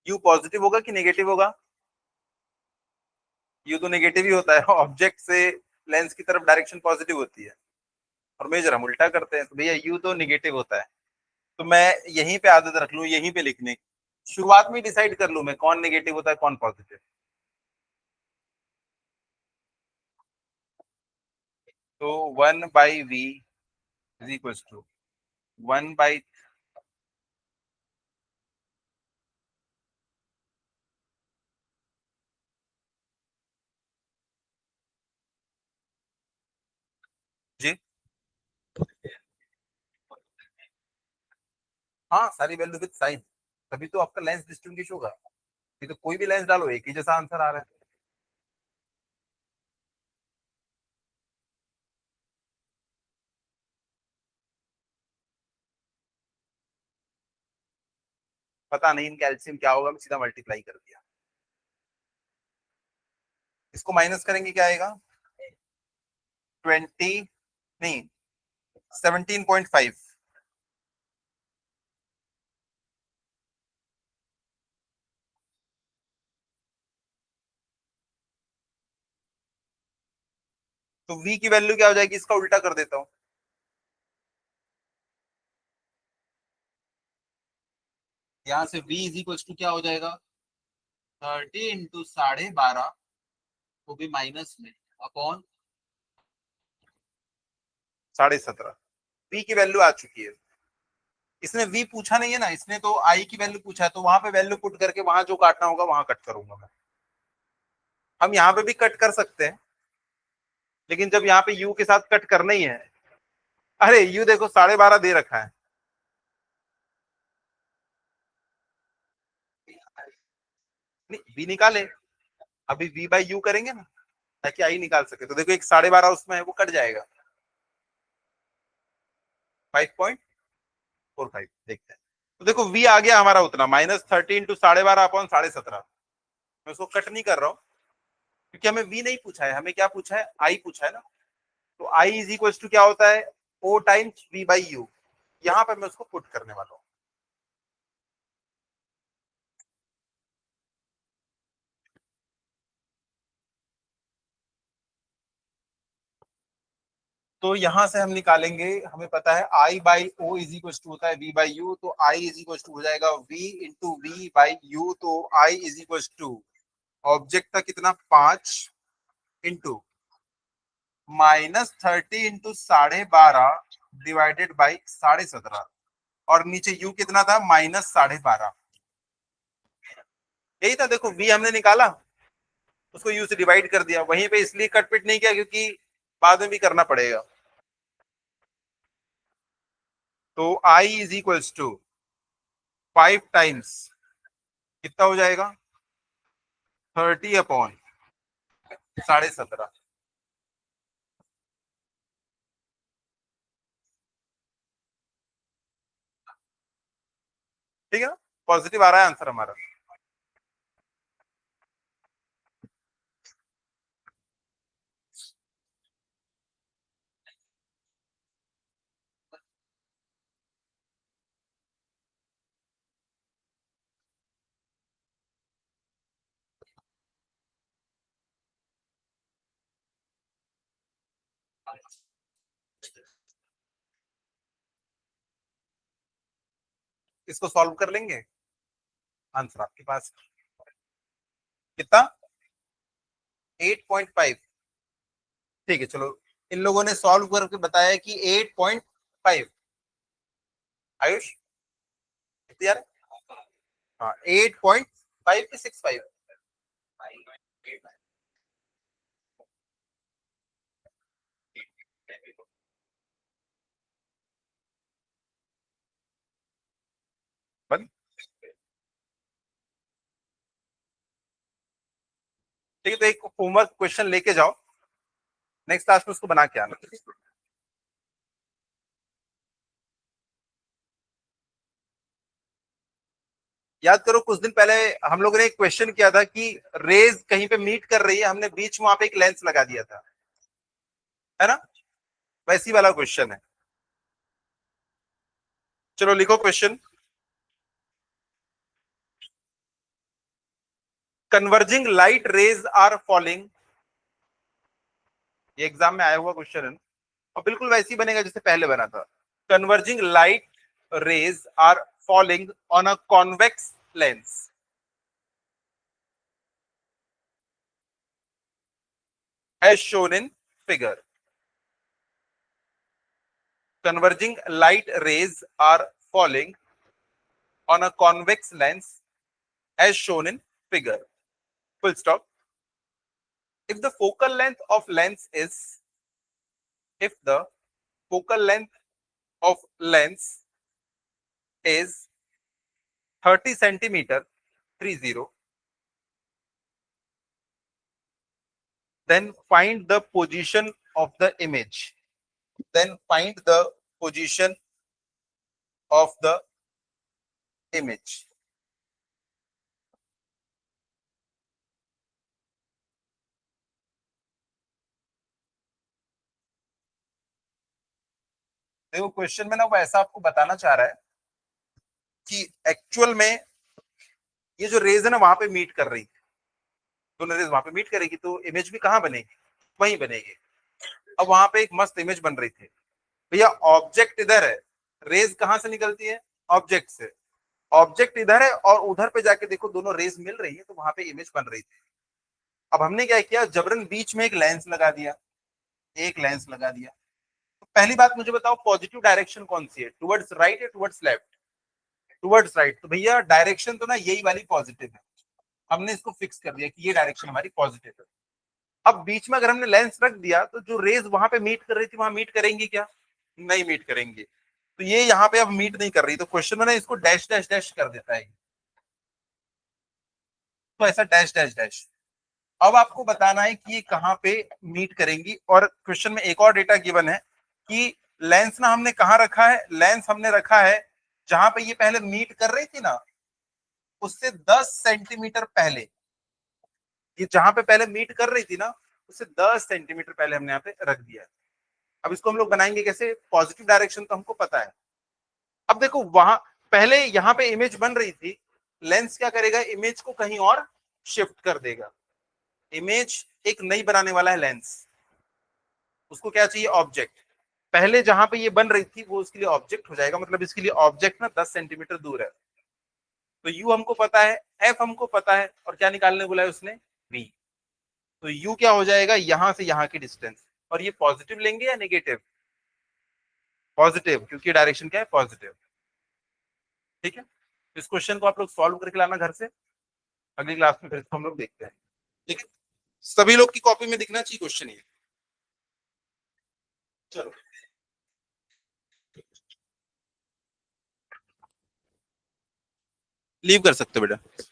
यू पॉजिटिव होगा कि नेगेटिव होगा? यू तो नेगेटिव ही होता है, ऑब्जेक्ट से लेंस की तरफ डायरेक्शन पॉजिटिव होती है, और मेजर हम उल्टा करते हैं, तो भैया यू तो नेगेटिव होता है। तो मैं यहीं पे आदत रख लूं, यहीं पे लिखने की, शुरुआत में डिसाइड कर लूं मैं कौन नेगेटिव होता है कौन पॉजिटिव। तो 1/v इज इक्वल टू 1/, जी हाँ सारी वैल्यू विद साइन, तभी तो आपका लेंस डिस्टिंग्विश होगा। ये तो कोई भी लेंस डालो एक ही जैसा आंसर आ रहा है। पता नहीं इनका एलसीएम क्या होगा, मैं सीधा मल्टीप्लाई कर दिया। इसको माइनस करेंगे क्या आएगा? 20, नहीं 17.5। तो v की वैल्यू क्या हो जाएगी, इसका उल्टा कर देता हूं। यहाँ से v इज इक्वल टू क्या हो जाएगा? 30 इंटू 12.5, वो भी माइनस में, अपॉन 17.5। v की वैल्यू आ चुकी है। इसने v पूछा नहीं है ना, इसने तो i की वैल्यू पूछा है, तो वहां पे वैल्यू पुट करके वहां जो काटना होगा वहां कट करूंगा मैं। हम यहाँ पे भी कट कर सकते हैं, लेकिन जब यहाँ पे u के साथ कट करना ही है, अरे u देखो 12.5 दे रखा है, नहीं v निकाले, अभी v बाई u करेंगे ना ताकि आई निकाल सके, तो देखो एक 12.5 उसमें है, वो कट जाएगा 5.45। देखते हैं, तो देखो v आ गया हमारा उतना -30 इंटू 12.5 अपॉन 17.5। मैं उसको कट नहीं कर रहा हूँ क्योंकि हमें v नहीं पूछा है, हमें क्या पूछा है, i पूछा है ना। तो i इज इक्वल टू क्या होता है, o times v by u। यहां पर मैं उसको पुट करने वाला हूं। तो यहां से हम निकालेंगे, हमें पता है I by O is equal to होता है वी बाई यू, तो आई इज इक्वल टू हो जाएगा v into v by u. तो i is equal to object था कितना 5 इंटू -30 इंटू 12.5 डिवाइडेड बाई 17.5, और नीचे यू कितना था -12.5। यही था, देखो वी हमने निकाला, उसको यू से डिवाइड कर दिया वहीं पे, इसलिए कट पिट नहीं किया क्योंकि बाद में भी करना पड़ेगा। तो i is equal to 5 times कितना हो जाएगा 30 अपॉन 17.5। ठीक है ना, पॉजिटिव आ रहा है आंसर हमारा। इसको सॉल्व कर लेंगे, आंसर आपके पास कितना 8.5। ठीक है चलो, इन लोगों ने सॉल्व करके बताया कि 8.5। आयुष कितनी यार, हाँ 8.5 की 65। बन ठीक है, तो एक होमवर्क क्वेश्चन लेके जाओ, नेक्स्ट क्लास में उसको बना के आना। याद करो कुछ दिन पहले हम लोगों ने एक क्वेश्चन किया था कि रेज कहीं पे मीट कर रही है, हमने बीच में वहां पे एक लेंस लगा दिया था, है ना, वैसी वाला क्वेश्चन है। चलो लिखो question, converging light rays are falling, ये एग्जाम में आया हुआ क्वेश्चन है और बिल्कुल वैसे ही बनेगा जैसे पहले बना था। Converging light rays are falling on a convex lens as shown in figure. Converging light rays are falling on a convex lens as shown in figure. Full stop. If the focal length of lens is, if the focal length of lens is 30 centimeter, 30, then find the position of the image. Then find the position of the image. देखो क्वेश्चन में ना वो ऐसा आपको बताना चाह रहा है कि एक्चुअल में ये जो रेज है ना वहां पे मीट कर रही है, दोनों रेज वहां पे मीट करेगी तो इमेज भी कहाँ बनेगी, वहीं बनेगी। अब वहां पे एक मस्त इमेज बन रही थी, भैया ऑब्जेक्ट इधर है, रेज कहाँ से निकलती है, ऑब्जेक्ट से, ऑब्जेक्ट इधर है और उधर पे जाके देखो दोनों रेज मिल रही है, तो वहां पे इमेज बन रही थी। अब हमने क्या किया, जबरन बीच में एक लेंस लगा दिया, एक लेंस लगा दिया, तो पहली बात मुझे बताओ, पॉजिटिव डायरेक्शन कौन सी है, टुवर्ड्स राइट या टुवर्ड्स लेफ्ट? Towards right. तो भैया डायरेक्शन तो ना यही वाली पॉजिटिव है, हमने इसको फिक्स कर दिया कि ये डायरेक्शन हमारी पॉजिटिव है। अब बीच में अगर हमने लेंस रख दिया तो जो रेज वहां पे मीट कर रही थी वहां मीट करेंगी क्या? नहीं मीट करेंगे। तो ये यहाँ पे अब मीट नहीं कर रही, तो क्वेश्चन में ना इसको डैश डैश डैश कर देता है, तो ऐसा डैश डैश डैश। अब आपको बताना है कि ये कहाँ पे मीट करेंगी, और क्वेश्चन में एक और डेटा गिवन है कि लेंस ना हमने कहाँ रखा है, लेंस हमने रखा है जहां पे ये पहले मीट कर रही थी ना, उससे 10 सेंटीमीटर पहले। ये जहां पे पहले मीट कर रही थी ना, उससे 10 सेंटीमीटर पहले हमने यहाँ पे रख दिया है। अब इसको हम लोग बनाएंगे कैसे? पॉजिटिव डायरेक्शन तो हमको पता है। अब देखो वहां पहले यहाँ पे इमेज बन रही थी, लेंस क्या करेगा, इमेज को कहीं और शिफ्ट कर देगा। इमेज एक नई बनाने वाला है लेंस, उसको क्या चाहिए, ऑब्जेक्ट। पहले जहां पे ये बन रही थी वो उसके लिए ऑब्जेक्ट हो जाएगा, मतलब इसके लिए ऑब्जेक्ट ना 10 सेंटीमीटर दूर है। तो यू हमको पता है, एफ हमको पता है, और क्या निकालने बोला है उसने, वी। तो यू क्या हो जाएगा, यहां से यहां की डिस्टेंस। और ये पॉजिटिव लेंगे या नेगेटिव? पॉजिटिव, क्योंकि डायरेक्शन क्या है, पॉजिटिव। ठीक है, इस क्वेश्चन को आप लोग सॉल्व करके लाना घर से, अगली क्लास में फिर हम लोग देखते हैं। ठीक है, सभी लोग की कॉपी में दिखना चाहिए क्वेश्चन ये। चलो, लीव कर सकते हो बेटा।